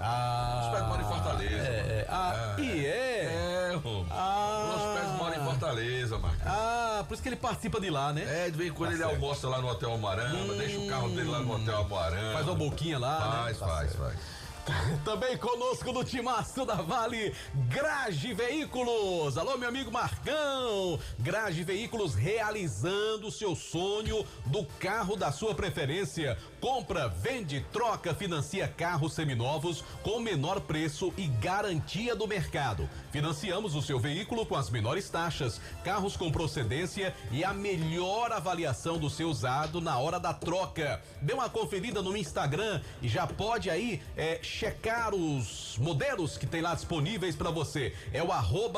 Los Pets moram em Fortaleza. Los Pets moram em Fortaleza, Marcos. Por isso que ele participa de lá, né? De vez em quando ele almoça lá no Hotel Amoarama, deixa o carro dele lá no Hotel Amoarama. Faz uma boquinha lá, faz. Também conosco no Timaço da Vale, Grage Veículos. Alô, meu amigo Marcão. Grage Veículos, realizando o seu sonho do carro da sua preferência. Compra, vende, troca, financia carros seminovos com menor preço e garantia do mercado. Financiamos o seu veículo com as menores taxas, carros com procedência e a melhor avaliação do seu usado na hora da troca. Dê uma conferida no Instagram e já pode aí checar os modelos que tem lá disponíveis para você. É o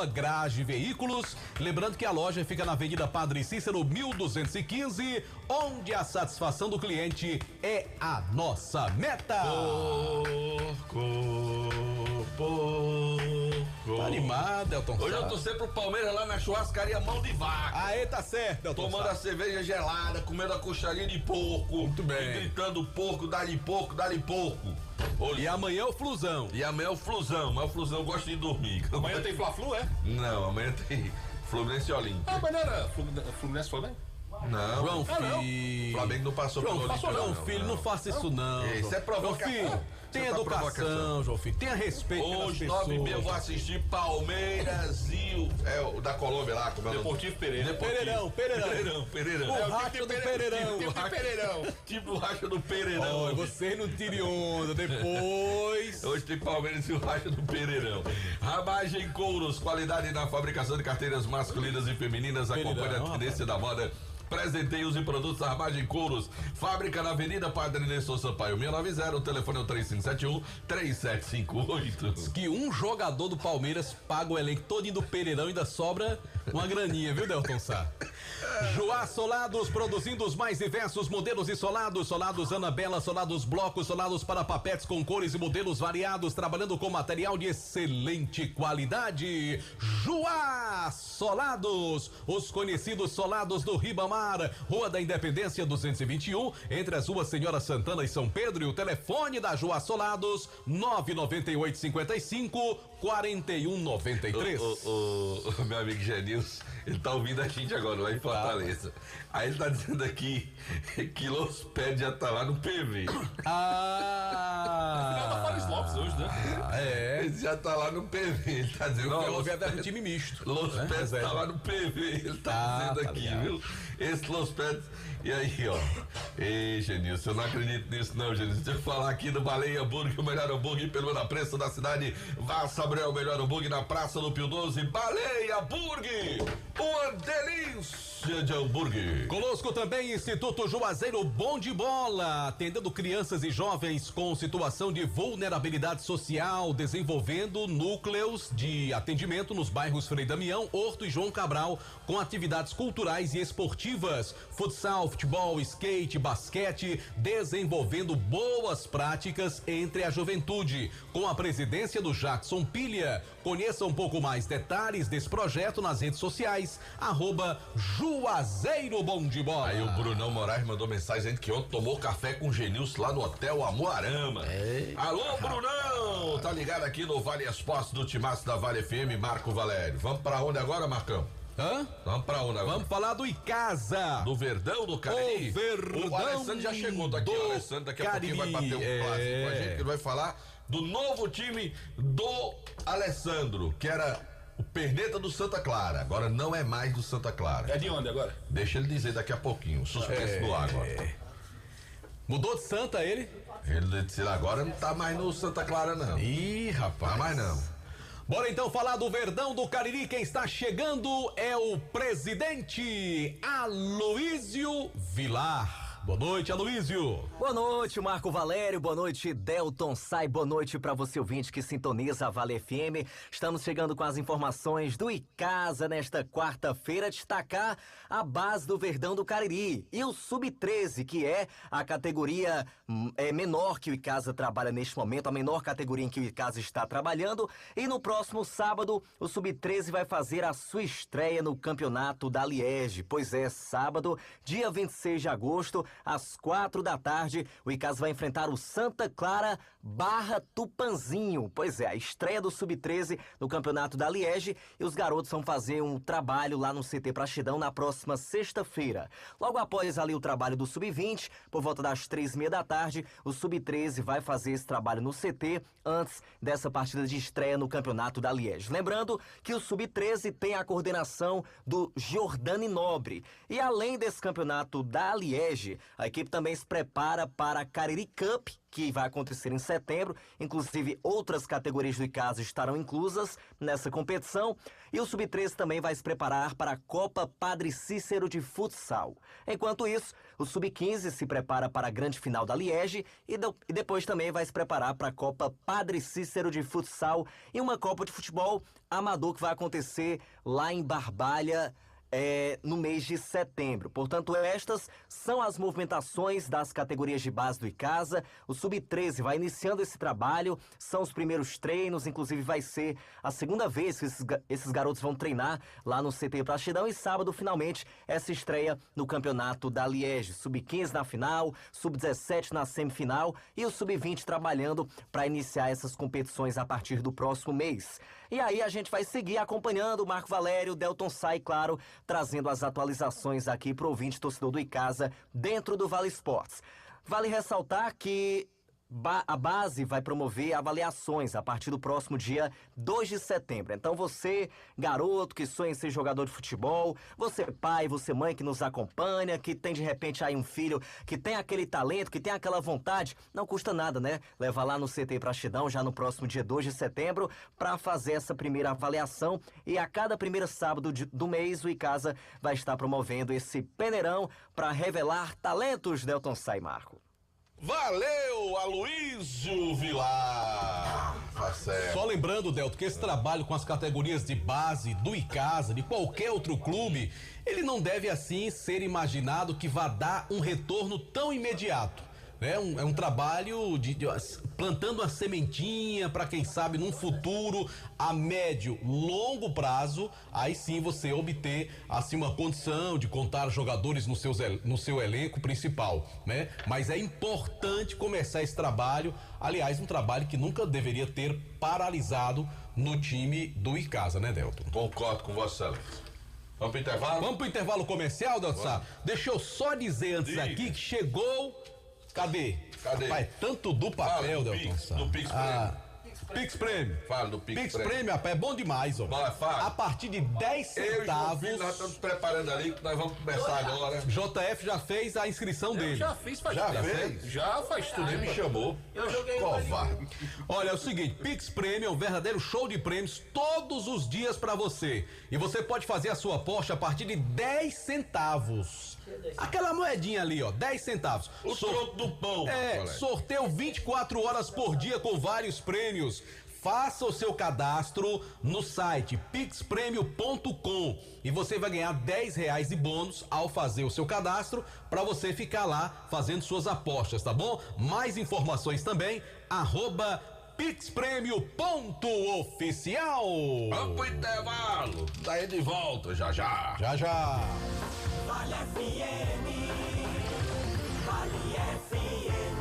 @Grage Veículos. Lembrando que a loja fica na Avenida Padre Cícero 1215, onde a satisfação do cliente é a nossa meta. Tá animado, Elton. Hoje eu tô sempre pro Palmeiras lá na churrascaria Mão de Vaca. Aê, tá certo, Elton. Tomando a cerveja gelada, comendo a coxaria de porco. Muito bem. E gritando porco, dá-lhe porco, dá-lhe porco. E amanhã é o Flusão. E amanhã é o Flusão, mas o Flusão gosta de dormir. Amanhã tem Fla-Flu, é? Não, amanhã tem Fluminense e Olímpia. Ah, mas não era Fluminense Flamengo? Não. João não. Filho. O Flamengo não passou pelo Olímpia. João Filho, não faça isso não. Isso é provocação. João Filho, tem educação, João Filho. Tenha respeito pelas Hoje, pessoas. 9h30, eu vou assistir Palmeiras e o da Colômbia lá. Como é o nome? Deportivo Pereira. Pereirão. Pereirão. O racha do Pereirão. Tipo o racha do Pereirão. Olha, você não tire onda depois. Hoje tem Palmeiras e o racha do Pereirão. Ramagem Couros, qualidade na fabricação de carteiras masculinas e femininas. Acompanha a tendência da moda. Presenteios e produtos Armagem Couros. Fábrica na Avenida Padre Nestor Sampaio 690. O telefone é o 3571-3758. Diz que um jogador do Palmeiras paga o elenco todinho do Pereirão e ainda sobra uma graninha, viu, Delton Sá? Joá Solados, produzindo os mais diversos modelos de solados. Solados Anabela, solados blocos, solados para papetes com cores e modelos variados. Trabalhando com material de excelente qualidade. Joá Solados, os conhecidos solados do Ribamar. Rua da Independência 221, entre as ruas Senhora Santana e São Pedro. E o telefone da Joá Solados, 998-55-4193. O meu amigo Genilson, ele tá ouvindo a gente agora lá em Fortaleza. Aí ele tá dizendo aqui que Los Pés já tá lá no PV. Final da Fares Lopes hoje, né? Ele já tá lá no PV. Ele tá dizendo Não, que Los Pés é um time misto. Los Pés tá lá no PV. Ele tá dizendo aqui, ligado. viu? Esse Los Pés. E aí, ó. Ei, Genilson, eu não acredito nisso, não, Genilson. Deixa eu falar aqui do Baleia Hambúrguer, o melhor hambúrguer pelo menor preço da cidade. Vá saber o melhor hambúrguer na Praça do Pio 12. Baleia Hambúrguer, uma delícia de hambúrguer. Conosco também Instituto Juazeiro Bom de Bola, atendendo crianças e jovens com situação de vulnerabilidade social, desenvolvendo núcleos de atendimento nos bairros Frei Damião, Horto e João Cabral, com atividades culturais e esportivas, futsal, futebol, skate, basquete, desenvolvendo boas práticas entre a juventude. Com a presidência do Jackson Pilha. Conheça um pouco mais detalhes desse projeto nas redes sociais, @Juazeiro Bom de Bola. Aí o Brunão Moraes mandou mensagem dizendo que ontem tomou café com o Genilson lá no Hotel Amoarama. Alô, Brunão! Tá ligado aqui no Vale Esportes do Timaço da Vale FM, Marco Valério. Vamos pra onde agora, Marcão? Vamos pra onde agora? Vamos falar do Icasa. Do Verdão do Cariri? O Verdão. O Alessandro já chegou daqui. O Alessandro daqui a pouquinho vai bater um clássico com a gente, que ele vai falar do novo time do Alessandro, que era o Perneta do Santa Clara. Agora não é mais do Santa Clara. É de onde agora? Deixa ele dizer daqui a pouquinho. Suspense no ar agora. Mudou de Santa ele? Ele disse agora não tá mais no Santa Clara, não. Ih, rapaz. Tá mais não. Bora então falar do Verdão do Cariri. Quem está chegando é o presidente Aloísio Vilar. Boa noite, Aloísio. Boa noite, Marco Valério. Boa noite, Delton Sai. Boa noite para você, ouvinte que sintoniza a Vale FM. Estamos chegando com as informações do Icasa nesta quarta-feira. Destacar a base do Verdão do Cariri e o Sub-13, que é a categoria menor que o Icasa trabalha neste momento, a menor categoria em que o Icasa está trabalhando. E no próximo sábado, o Sub-13 vai fazer a sua estreia no campeonato da Liege. Pois é, sábado, dia 26 de agosto, às 4 da tarde, o Icasa vai enfrentar o Santa Clara Barra Tupanzinho. Pois é, a estreia do Sub-13 no campeonato da Liege, e os garotos vão fazer um trabalho lá no CT Praxidão na próxima sexta-feira. Logo após ali o trabalho do Sub-20, por volta das 3h30 da tarde, o Sub-13 vai fazer esse trabalho no CT antes dessa partida de estreia no campeonato da Liege. Lembrando que o Sub-13 tem a coordenação do Jordani Nobre. E além desse campeonato da Liege, a equipe também se prepara para a Cariri Cup, que vai acontecer em setembro. Inclusive, outras categorias do Icasa estarão inclusas nessa competição. E o Sub-13 também vai se preparar para a Copa Padre Cícero de Futsal. Enquanto isso, o Sub-15 se prepara para a grande final da Liege e depois também vai se preparar para a Copa Padre Cícero de Futsal e uma Copa de Futebol amador que vai acontecer lá em Barbalha, no mês de setembro. Portanto, estas são as movimentações das categorias de base do Icasa. O Sub-13 vai iniciando esse trabalho, são os primeiros treinos, inclusive vai ser a segunda vez que esses garotos vão treinar lá no CT Plastidão, e sábado, finalmente, essa estreia no campeonato da Liege. Sub-15 na final, Sub-17 na semifinal e o Sub-20 trabalhando para iniciar essas competições a partir do próximo mês. E aí a gente vai seguir acompanhando o Marco Valério, o Delton Sai, claro, trazendo as atualizações aqui pro ouvinte torcedor do Icasa dentro do Vale Esportes. Vale ressaltar que a base vai promover avaliações a partir do próximo dia 2 de setembro. Então você, garoto que sonha em ser jogador de futebol, você pai, você mãe que nos acompanha, que tem de repente aí um filho que tem aquele talento, que tem aquela vontade, não custa nada, né? Levar lá no CT Plastidão já no próximo dia 2 de setembro para fazer essa primeira avaliação, e a cada primeiro sábado do mês o Icasa vai estar promovendo esse peneirão para revelar talentos. Delton Sai, Marco. Valeu, Aloísio Vilar! Tá certo. Só lembrando, Delton, que esse trabalho com as categorias de base do Icasa, de qualquer outro clube, ele não deve assim ser imaginado que vá dar um retorno tão imediato. É um trabalho de plantando a sementinha para, quem sabe, num futuro a médio, longo prazo, aí sim você obter assim uma condição de contar jogadores no seu elenco principal, né? Mas é importante começar esse trabalho, aliás, um trabalho que nunca deveria ter paralisado no time do Icasa, né, Delton? Concordo com você, Alex. Vamos pro intervalo? Vamos pro intervalo comercial, Delton? Deixa eu só dizer antes aqui que chegou... Cadê? Pai, tanto do papel, Delton. Do Pix Prêmio. Pix Prêmio. Fala do Pix Prêmio. Pix Prêmio, rapaz, é bom demais, ó. Fala. A partir de 10 centavos. Eu e o nós estamos preparando ali, que nós vamos começar agora. JF já fez a inscrição dele. Já fiz, faz tempo. Já faz tudo, nem me chamou. Eu joguei covarde. Olha, é o seguinte, Pix Prêmio é um verdadeiro show de prêmios todos os dias pra você. E você pode fazer a sua aposta a partir de 10 centavos. Aquela moedinha ali, ó, 10 centavos. O troco do pão. Sorteio 24 horas por dia com vários prêmios. Faça o seu cadastro no site pixpremio.com e você vai ganhar R$10 de bônus ao fazer o seu cadastro, para você ficar lá fazendo suas apostas, tá bom? Mais informações também, @pixpremio.oficial. Vamos pro intervalo. Daí de volta, já. Já. Vale FM. Vale FM.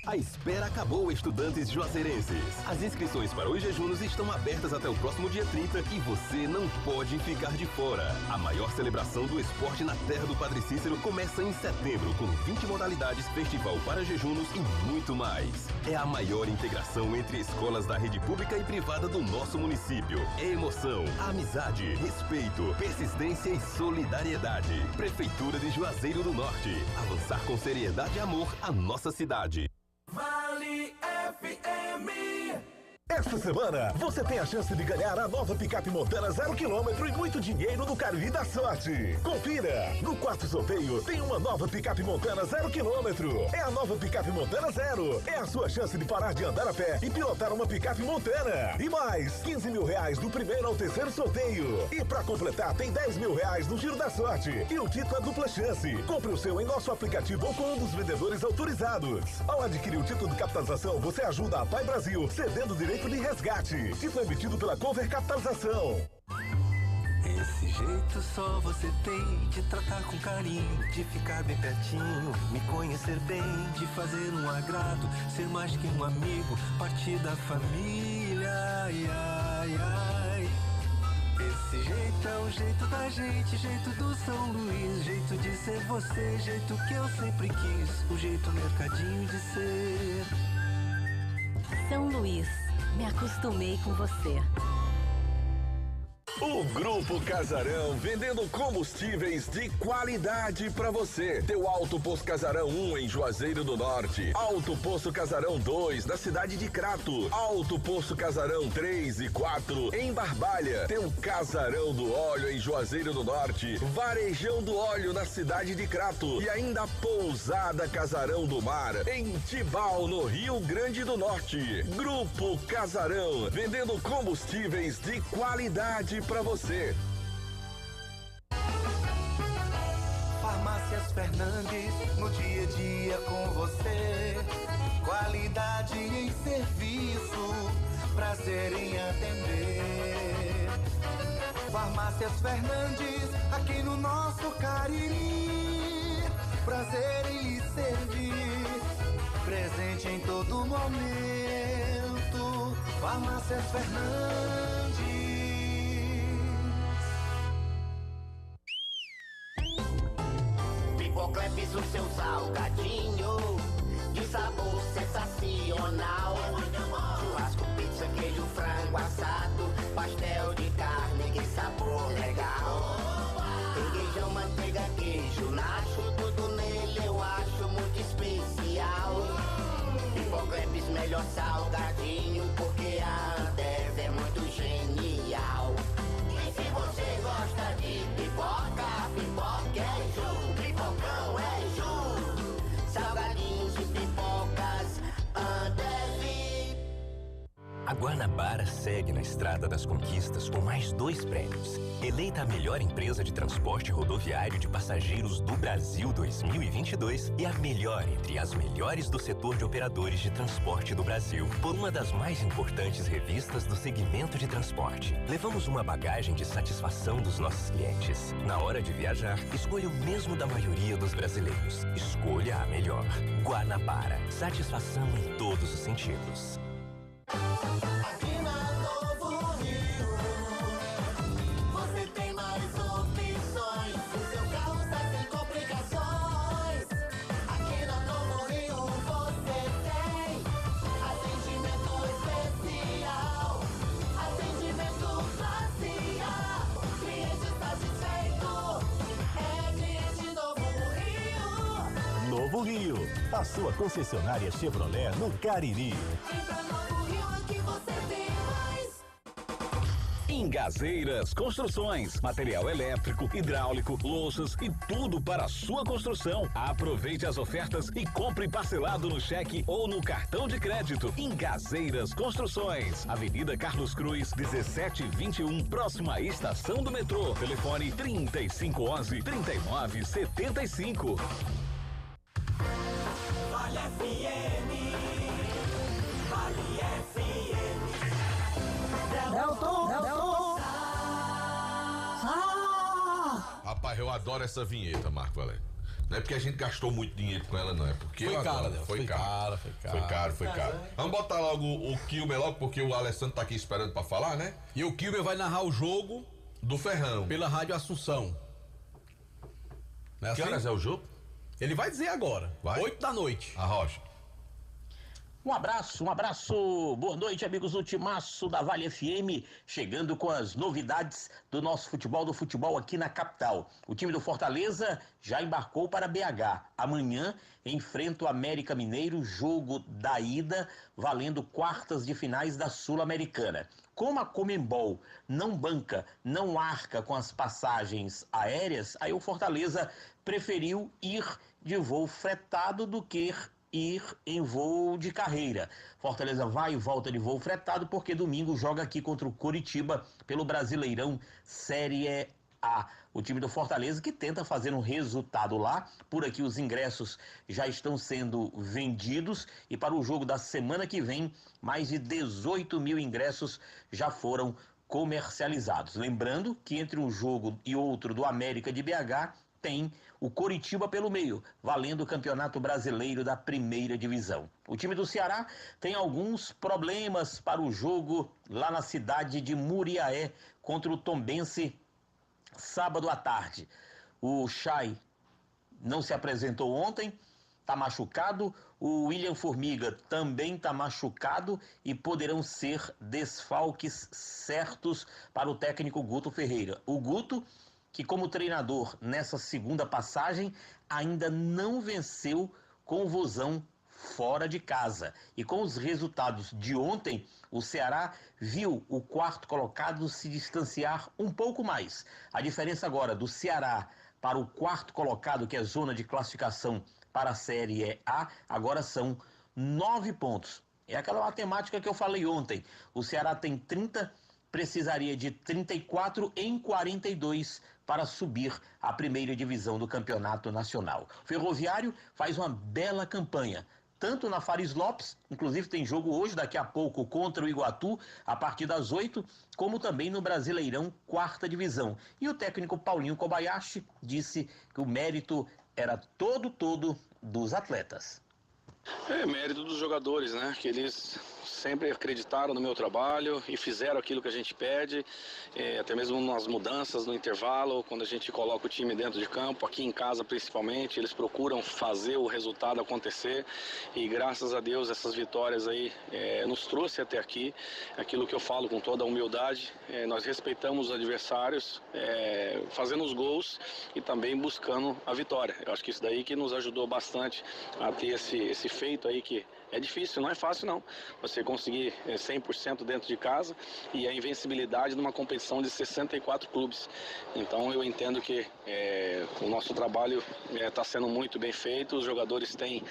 A espera acabou, estudantes juazeirenses. As inscrições para os jejunos estão abertas até o próximo dia 30 e você não pode ficar de fora. A maior celebração do esporte na terra do Padre Cícero começa em setembro, com 20 modalidades, festival para jejunos e muito mais. É a maior integração entre escolas da rede pública e privada do nosso município. É emoção, amizade, respeito, persistência e solidariedade. Prefeitura de Juazeiro do Norte. Avançar com seriedade e amor a nossa cidade. Vale FM. Esta semana, você tem a chance de ganhar a nova picape Montana 0 km e muito dinheiro no Cariri da Sorte. Confira! No quarto sorteio, tem uma nova picape Montana 0 km. É a nova picape Montana 0. É a sua chance de parar de andar a pé e pilotar uma picape Montana. E mais, R$15 mil do primeiro ao terceiro sorteio. E pra completar, tem R$10 mil no Giro da Sorte. E o título é dupla chance. Compre o seu em nosso aplicativo ou com um dos vendedores autorizados. Ao adquirir o título de capitalização, você ajuda a Pai Brasil, cedendo direito de resgate. Título emitido pela Cover Capitalização. Esse jeito só você tem de tratar com carinho, de ficar bem pertinho, me conhecer bem, de fazer um agrado, ser mais que um amigo, partir da família. Ai, ai, ai. Esse jeito é o jeito da gente, jeito do São Luís, jeito de ser você, jeito que eu sempre quis, o jeito mercadinho de ser. São Luís, me acostumei com você. O Grupo Casarão, vendendo combustíveis de qualidade pra você. Teu Alto Posto Casarão 1 em Juazeiro do Norte. Alto Posto Casarão 2 na cidade de Crato. Alto Posto Casarão 3 e 4 em Barbalha. Teu Casarão do Óleo em Juazeiro do Norte. Varejão do Óleo na cidade de Crato. E ainda Pousada Casarão do Mar em Tibau, no Rio Grande do Norte. Grupo Casarão, vendendo combustíveis de qualidade pra você. você. Qualidade em serviço, prazer em atender. Farmácias Fernandes, aqui no nosso Cariri. Prazer em lhe servir, presente em todo momento. Farmácias Fernandes. Pipocleps, o seu salgadinho de sabor sensacional. Churrasco, pizza, queijo, frango assado, pastel de carne, que sabor legal. Requeijão, manteiga, queijo, nacho, tudo nele eu acho muito especial. Pipocleps, melhor salgadinho, porque a Ambev é muito genial. E se você gosta de pipoca, pipoca é Ju, pipocão é Ju. Salgadinhos e pipocas, Ambev. A Guanabara segue na estrada das conquistas com mais 2 prêmios. Eleita a melhor empresa de transporte rodoviário de passageiros do Brasil 2022 e a melhor entre as melhores do setor de operadores de transporte do Brasil, por uma das mais importantes revistas do segmento de transporte. Levamos uma bagagem de satisfação dos nossos clientes. Na hora de viajar, escolha o mesmo da maioria dos brasileiros. Escolha a melhor. Guanabara. Satisfação em todos os sentidos. Aqui na Novo Rio, você tem mais opções. O seu carro está sem complicações. Aqui na Novo Rio você tem atendimento especial, atendimento facial. Cliente satisfeito, é cliente Novo Rio. Novo Rio, a sua concessionária Chevrolet no Cariri. Engazeiras Construções, material elétrico, hidráulico, louças e tudo para a sua construção. Aproveite as ofertas e compre parcelado no cheque ou no cartão de crédito. Engazeiras Construções, Avenida Carlos Cruz, 1721, próxima à estação do metrô. Telefone 3511-3975. Vale FM, Vale FM. Rapaz, eu adoro essa vinheta, Marco Valério. Não é porque a gente gastou muito dinheiro com ela, não. É porque Foi cara, adoro. foi caro. Foi caro. Vamos botar logo o Kilmer logo, porque o Alessandro tá aqui esperando pra falar, né? E o Kilmer vai narrar o jogo do Ferrão pela Rádio Assunção. Não é que assim? horas é o jogo? Ele vai dizer agora. Vai? 8 da noite. A Rocha. Um abraço, boa noite, amigos do Timaço da Vale FM, chegando com as novidades do nosso futebol aqui na capital. O time do Fortaleza já embarcou para BH. Amanhã enfrenta o América Mineiro, jogo da ida, valendo quartas de finais da Sul-Americana. Como a Conmebol não banca, não arca com as passagens aéreas, aí o Fortaleza preferiu ir de voo fretado do que ir em voo de carreira. Fortaleza vai e volta de voo fretado porque domingo joga aqui contra o Coritiba pelo Brasileirão Série A. O time do Fortaleza que tenta fazer um resultado lá. Por aqui os ingressos já estão sendo vendidos e para o jogo da semana que vem mais de 18 mil ingressos já foram comercializados. Lembrando que entre um jogo e outro do América de BH tem o Coritiba pelo meio, valendo o Campeonato Brasileiro da Primeira Divisão. O time do Ceará tem alguns problemas para o jogo lá na cidade de Muriaé contra o Tombense sábado à tarde. O Chay não se apresentou ontem, está machucado. O William Formiga também está machucado e poderão ser desfalques certos para o técnico Guto Ferreira. O Guto, que como treinador nessa segunda passagem ainda não venceu com o Vozão fora de casa. E com os resultados de ontem, o Ceará viu o quarto colocado se distanciar um pouco mais. A diferença agora do Ceará para o quarto colocado, que é zona de classificação para a Série A, agora são 9 pontos. É aquela matemática que eu falei ontem. O Ceará tem 30 precisaria de 34 em 42 para subir à primeira divisão do Campeonato Nacional. O Ferroviário faz uma bela campanha, tanto na Fares Lopes, inclusive tem jogo hoje, daqui a pouco, contra o Iguatu, a partir das 8, como também no Brasileirão, 4ª divisão. E o técnico Paulinho Kobayashi disse que o mérito era todo dos atletas. É mérito dos jogadores, né? Que eles sempre acreditaram no meu trabalho e fizeram aquilo que a gente pede, até mesmo nas mudanças no intervalo, quando a gente coloca o time dentro de campo, aqui em casa principalmente, eles procuram fazer o resultado acontecer e graças a Deus essas vitórias aí nos trouxe até aqui, aquilo que eu falo com toda a humildade, nós respeitamos os adversários, fazendo os gols e também buscando a vitória. Eu acho que isso daí que nos ajudou bastante a ter esse feito aí que é difícil, não é fácil não, você conseguir 100% dentro de casa e a invencibilidade numa competição de 64 clubes. Então eu entendo que o nosso trabalho está sendo muito bem feito, os jogadores têm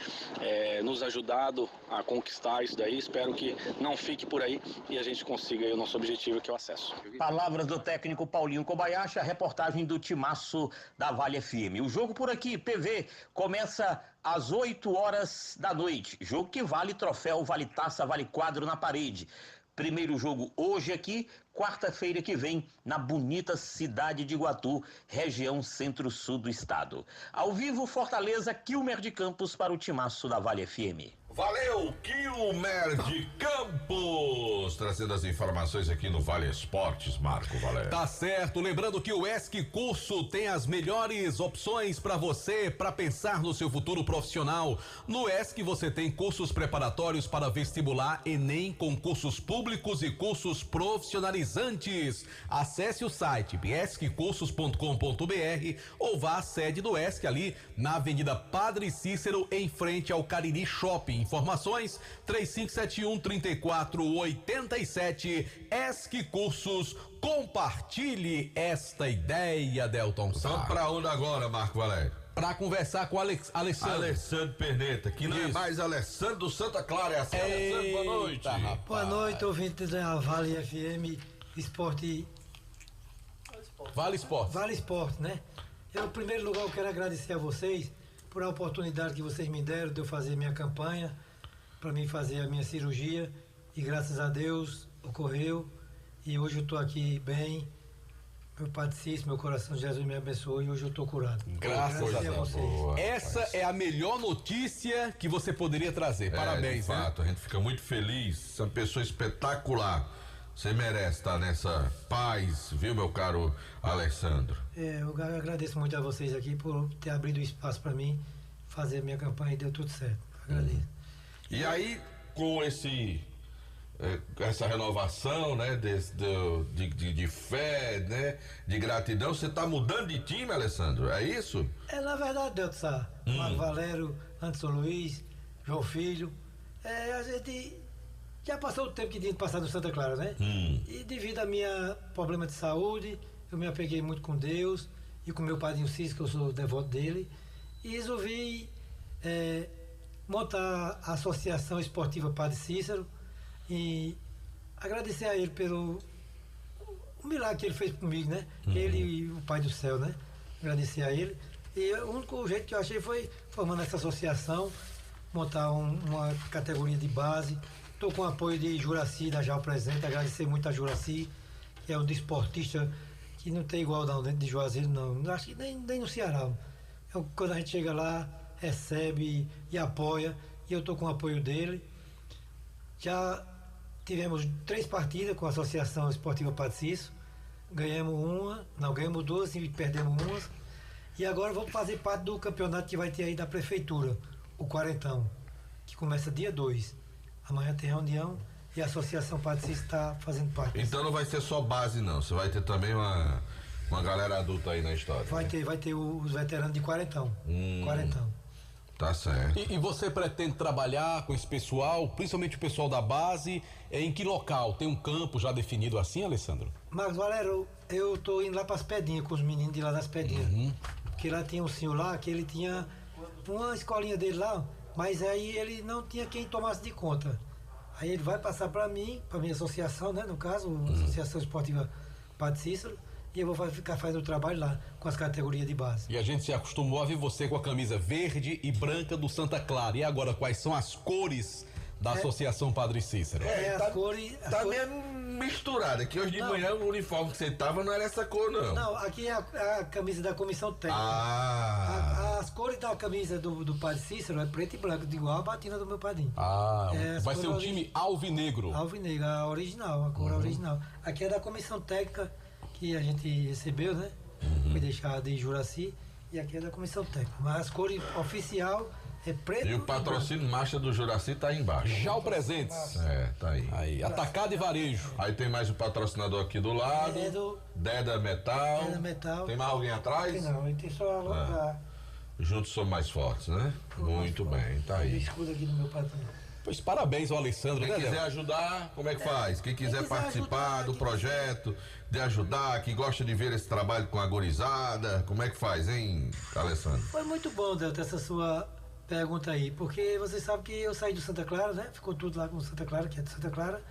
nos ajudado a conquistar isso daí, espero que não fique por aí e a gente consiga aí o nosso objetivo, que é o acesso. Palavras do técnico Paulinho Kobayashi, a reportagem do Timaço da Vale FM. O jogo por aqui, PV, começa às 8 horas da noite. Jogo que vale troféu, vale taça, vale quadro na parede. Primeiro jogo hoje aqui, quarta-feira que vem, na bonita cidade de Iguatu, região centro-sul do estado. Ao vivo, Fortaleza, Quilmer de Campos para o Timaço da Vale FM. Valeu, Quilmer de Campos, trazendo as informações aqui no Vale Esportes, Marco Valério. Tá certo, lembrando que o ESC Curso tem as melhores opções para você, para pensar no seu futuro profissional. No ESC você tem cursos preparatórios para vestibular, Enem, concursos públicos e cursos profissionalizantes. Acesse o site esccursos.com.br ou vá à sede do ESC ali na Avenida Padre Cícero, em frente ao Cariri Shopping. Informações 3571-3487. ESC Cursos, compartilhe esta ideia, Delton Sá. Vamos pra onde agora, Marco Valério? Pra conversar com Alessandro Perneta, que não é mais Alessandro do Santa Clara, é assim. Alessandro, boa noite. Boa noite, ouvintes da Vale FM Esporte. Vale Esporte. Vale Esporte, né? Eu, em primeiro lugar, eu quero agradecer a vocês por a oportunidade que vocês me deram de eu fazer minha campanha, para mim fazer a minha cirurgia, e graças a Deus ocorreu, e hoje eu estou aqui bem. Meu Pai disse, meu coração de Jesus me abençoou e hoje eu estou curado. Graças a Deus. Essa é a melhor notícia que você poderia trazer. Parabéns, de fato, a gente fica muito feliz. Você é uma pessoa espetacular. Você merece estar nessa paz, viu, meu caro Alessandro? Eu agradeço muito a vocês aqui por ter abrido espaço para mim fazer a minha campanha e deu tudo certo. Agradeço. E aí, com essa renovação, né, de fé, né, de gratidão, você está mudando de time, Alessandro? É isso? Na verdade, Delton Sá, Marco Valério, Anderson Luiz, João Filho, a gente já passou o tempo que tinha de passar no Santa Clara, né? E devido a minha problema de saúde, eu me apeguei muito com Deus e com meu padrinho Cícero, que eu sou devoto dele, e resolvi montar a Associação Esportiva Padre Cícero e agradecer a ele pelo milagre que ele fez comigo, né? Ele e o Pai do Céu, né? Agradecer a ele. E o único jeito que eu achei foi formando essa associação, montar uma categoria de base. Estou com o apoio de Juraci, da Jal Presente, agradecer muito a Juraci, que é um desportista que não tem igual não, dentro de Juazeiro, não. Acho que nem no Ceará. Quando a gente chega lá, recebe e apoia, e eu estou com o apoio dele. Já tivemos 3 partidas com a Associação Esportiva Padre Cícero, ganhamos 2 e perdemos umas, e agora vamos fazer parte do campeonato que vai ter aí da Prefeitura, o Quarentão, que começa dia 2. Amanhã tem reunião e a Associação Padre Cícero está fazendo parte. Então não vai ser só base, não. Você vai ter também uma galera adulta aí na história. Vai ter os veteranos de Quarentão. Tá certo. E você pretende trabalhar com esse pessoal, principalmente o pessoal da base, em que local? Tem um campo já definido assim, Alessandro? Marcos Valério, eu tô indo lá para as Pedinhas, com os meninos de lá das Pedinhas. Porque lá tinha um senhor lá, que ele tinha uma escolinha dele lá, mas aí ele não tinha quem tomasse de conta. Aí ele vai passar para mim, para minha associação, né? No caso, Associação Esportiva Padre Cícero, e eu vou ficar fazendo o trabalho lá com as categorias de base. E a gente se acostumou a ver você com a camisa verde e branca do Santa Clara. E agora, quais são as cores da Associação Padre Cícero? As cores... meio misturado, que hoje de manhã o uniforme que você tava não era essa cor, não. Não, aqui é a camisa da comissão técnica. As cores da camisa do Padre Cícero é preto e branco, igual a batina do meu padrinho. Vai ser o time alvinegro. Alvinegro, a original, a cor original. Aqui é da comissão técnica que a gente recebeu, né? Foi deixada em Juraci, e aqui é da comissão técnica. Mas as cores oficial é preto e o patrocínio Marcha do Juraci tá aí embaixo. Já o Presentes. Tá aí. Aí, atacado e varejo. Aí tem mais o patrocinador aqui do lado. Deda Metal. Tem mais alguém atrás? Não, tem só a... Juntos somos mais fortes, né? Muito bem, tá aí. O escudo aqui do meu patrão. Pois parabéns ao Alessandro. Quem quiser ajudar, como é que faz? Quem quiser participar do projeto, de ajudar, que gosta de ver esse trabalho com a gurizada, como é que faz, hein, Alessandro? Foi muito bom, Delta, essa sua pergunta aí, porque você sabe que eu saí do Santa Clara, né? Ficou tudo lá com o Santa Clara, que é de Santa Clara,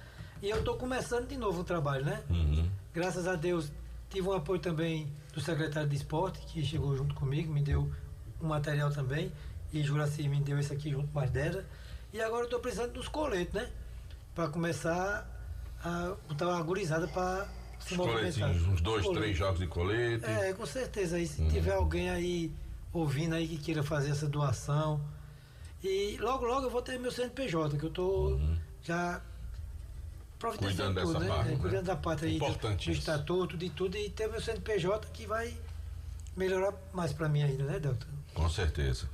e eu tô começando de novo o trabalho, né? Graças a Deus, tive um apoio também do secretário de esporte, que chegou junto comigo, me deu um material também, e Juraci me deu esse aqui junto mais dela. E agora eu tô precisando dos coletes, né? Para começar a botar uma gurizada para se movimentar. Uns 2, 3 jogos de colete. Com certeza. Aí se tiver alguém aí ouvindo aí que queira fazer essa doação. E logo eu vou ter meu CNPJ, que eu tô já providenciando tudo, né? Parte, cuidando da parte aí do estatuto, de tudo, e ter meu CNPJ que vai melhorar mais para mim ainda, né, Delta? Com certeza.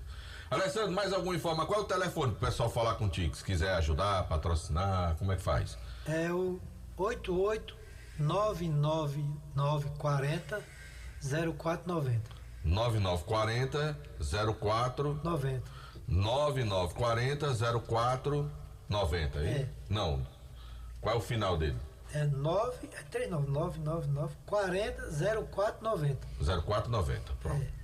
Alessandro, mais alguma informação? Qual é o telefone pro pessoal falar contigo? Se quiser ajudar, patrocinar, como é que faz? É o 88-99940-0490. 9940-0490. 9940-0490, aí? Não. Qual é o final dele? É 999-40-0490. 0490, pronto.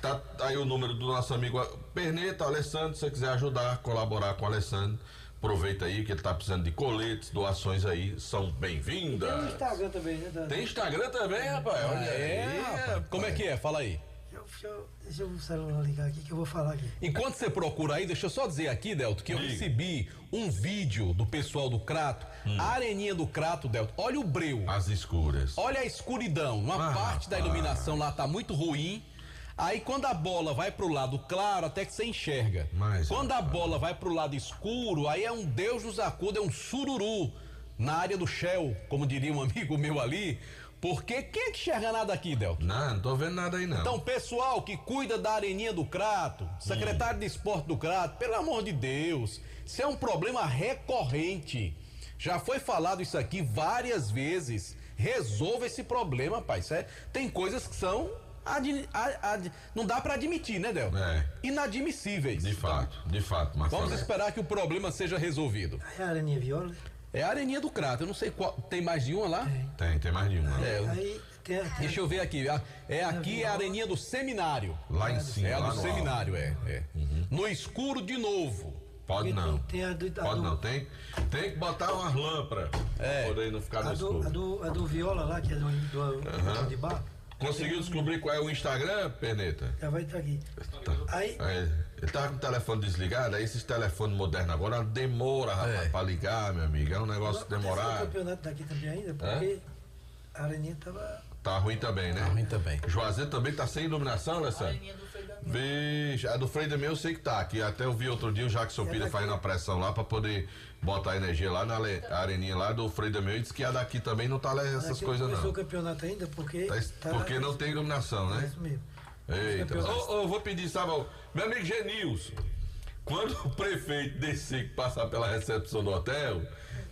Tá aí o número do nosso amigo Perneta, Alessandro. Se você quiser ajudar, colaborar com o Alessandro, aproveita aí que ele tá precisando de coletes, doações aí, são bem-vindas. Tem o Instagram também, né? Tem Instagram também, rapaz? Olha aí, rapaz. Como é que é? Fala aí. Deixa o celular ligar aqui que eu vou falar aqui. Enquanto você procura aí, deixa eu só dizer aqui, Delto, que eu recebi um vídeo do pessoal do Crato, a areninha do Crato, Delto, olha o breu. As escuras. Olha a escuridão, uma parte da iluminação lá tá muito ruim. Aí quando a bola vai pro lado claro, até que você enxerga. Quando a bola vai pro lado escuro, aí é um Deus nos acuda, é um sururu na área do Shell, como diria um amigo meu ali. Porque quem é que enxerga nada aqui, Delton? Não tô vendo nada aí não. Então, pessoal que cuida da areninha do Crato, secretário de esporte do Crato, pelo amor de Deus, isso é um problema recorrente. Já foi falado isso aqui várias vezes. Resolva esse problema, pai. Tem coisas que são não dá pra admitir, né, Del? Inadmissíveis. De fato, Marcelo. Vamos esperar que o problema seja resolvido. É a areninha viola? É a areninha do Crato, eu não sei qual. Tem mais de uma lá? Tem mais de uma. Aí deixa eu ver aqui. Aqui é a areninha do seminário. Lá em cima. É a do seminário, No escuro de novo. Pode não. Pode não. Tem que botar umas lâmparas. Pra poder não ficar no escuro. A do viola lá, que é do de bar. Conseguiu descobrir qual é o Instagram, Perneta? Já vai estar aqui. Ele tava com o telefone desligado, aí esses telefones modernos agora demora, rapaz, pra ligar, meu amigo. É um negócio demorado. O campeonato daqui também ainda, porque a areninha tava... Tá ruim também, né? Tá ruim também. Juazeiro também tá sem iluminação, Alessandro? A areninha do Frei Damião. Vixe, a do Frei Damião eu sei que tá, que até eu vi outro dia o Jackson Pira fazendo a pressão lá pra poder botar energia lá na areninha lá do Frei Damião e disse que a daqui também não tá lá essas coisas não. Começou o campeonato ainda porque... Porque não tem iluminação, né? É isso mesmo. Eita, vou pedir, sabe, meu amigo Genilson, quando o prefeito descer, passar pela recepção do hotel,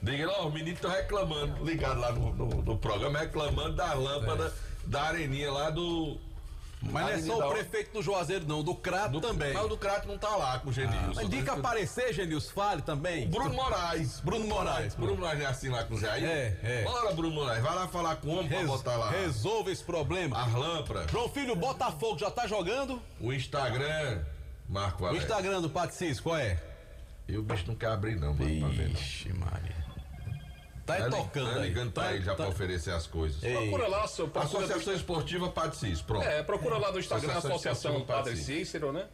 diga lá, os meninos estão reclamando, ligado lá no programa, reclamando da lâmpada da areninha lá do... Mas não é só o prefeito do Juazeiro, não, do Crato também. Mas o do Crato não tá lá com o Genilson. Mas dica aparecer, Genilson, fale também. Bruno Moraes é assim lá com o Zé aí? Bora, Bruno Moraes, vai lá falar com o homem pra botar lá. Resolva esse problema. As lâmpadas. João Filho, Botafogo já tá jogando? O Instagram, Marco Valério. O Instagram do Patricis, qual é? E o bicho não quer abrir não, mano, pra ver. Vixe, Maria. Tá tocando tá aí. ligando pra ele já pra oferecer as coisas. Procura lá, seu Associação Esportiva Padre Cícero, pronto. Procura lá no Instagram, Associação Padre Cícero, né?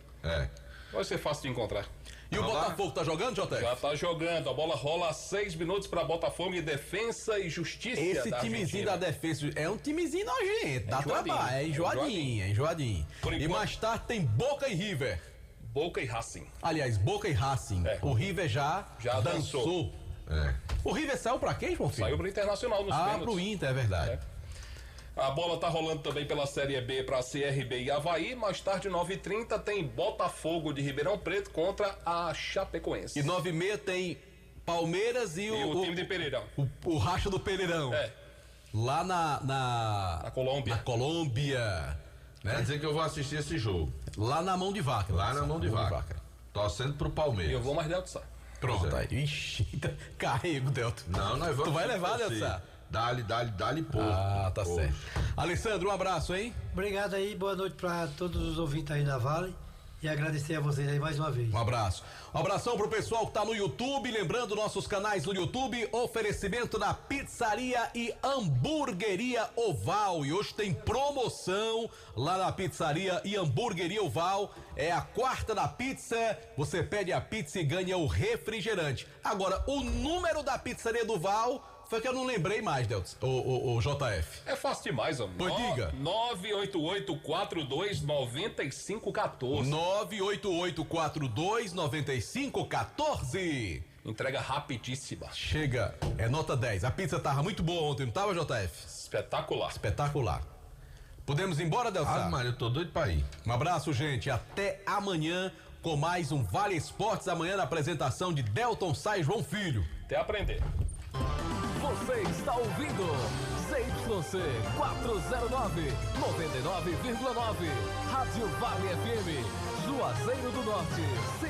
Vai ser fácil de encontrar. E o Botafogo tá jogando, JF? Já tá jogando. A bola rola há 6 minutos pra Botafogo e Defensa e Justiça. Esse da timezinho Argentina. da Defensa é um timezinho nojento, dá trabalho, é enjoadinho. E mais tarde tem Boca e River. Boca e Racing. Aliás, Boca e Racing. O River já dançou. O River saiu pra quem, João Filho? Saiu pro Internacional nos pênaltis. Pro Inter, é verdade. A bola tá rolando também pela Série B para CRB e Avaí. Mais tarde, 9h30, tem Botafogo de Ribeirão Preto contra a Chapecoense. E 9h30 tem Palmeiras e o time de Pereirão. O racha do Pereirão. Lá na Colômbia. Na Colômbia. Né? Quer dizer que eu vou assistir esse jogo. Lá na mão de vaca. Lá na mão de vaca. Torcendo pro Palmeiras. E eu vou mais Delta Sá. Pronto, aí. Ixi, carrego, Delta. Não, nós vamos. Tu vai levar, Delta Sá? Dá-lhe pouco. Tá certo. Alessandro, um abraço, hein? Obrigado aí, boa noite para todos os ouvintes aí da Vale e agradecer a vocês aí mais uma vez. Um abraço. Um abração pro pessoal que tá no YouTube, lembrando nossos canais no YouTube, oferecimento da Pizzaria e Hamburgueria Oval. E hoje tem promoção lá na Pizzaria e Hamburgueria Oval. É a quarta da pizza, você pede a pizza e ganha o refrigerante. Agora, o número da Pizzaria do Val foi que eu não lembrei mais, Deltz, o JF. É fácil demais, homem. Pois diga. 988-42-9514. 988-42-9514. Entrega rapidíssima. Chega, é nota 10. A pizza tava muito boa ontem, não tava, JF? Espetacular. Espetacular. Podemos ir embora, Deltz? Mário, eu tô doido pra ir. Um abraço, gente. Até amanhã com mais um Vale Esportes. Amanhã na apresentação de Delton Sá e João Filho. Até aprender. Você está ouvindo ZYC 409, 99,9. Rádio Vale FM, Juazeiro do Norte.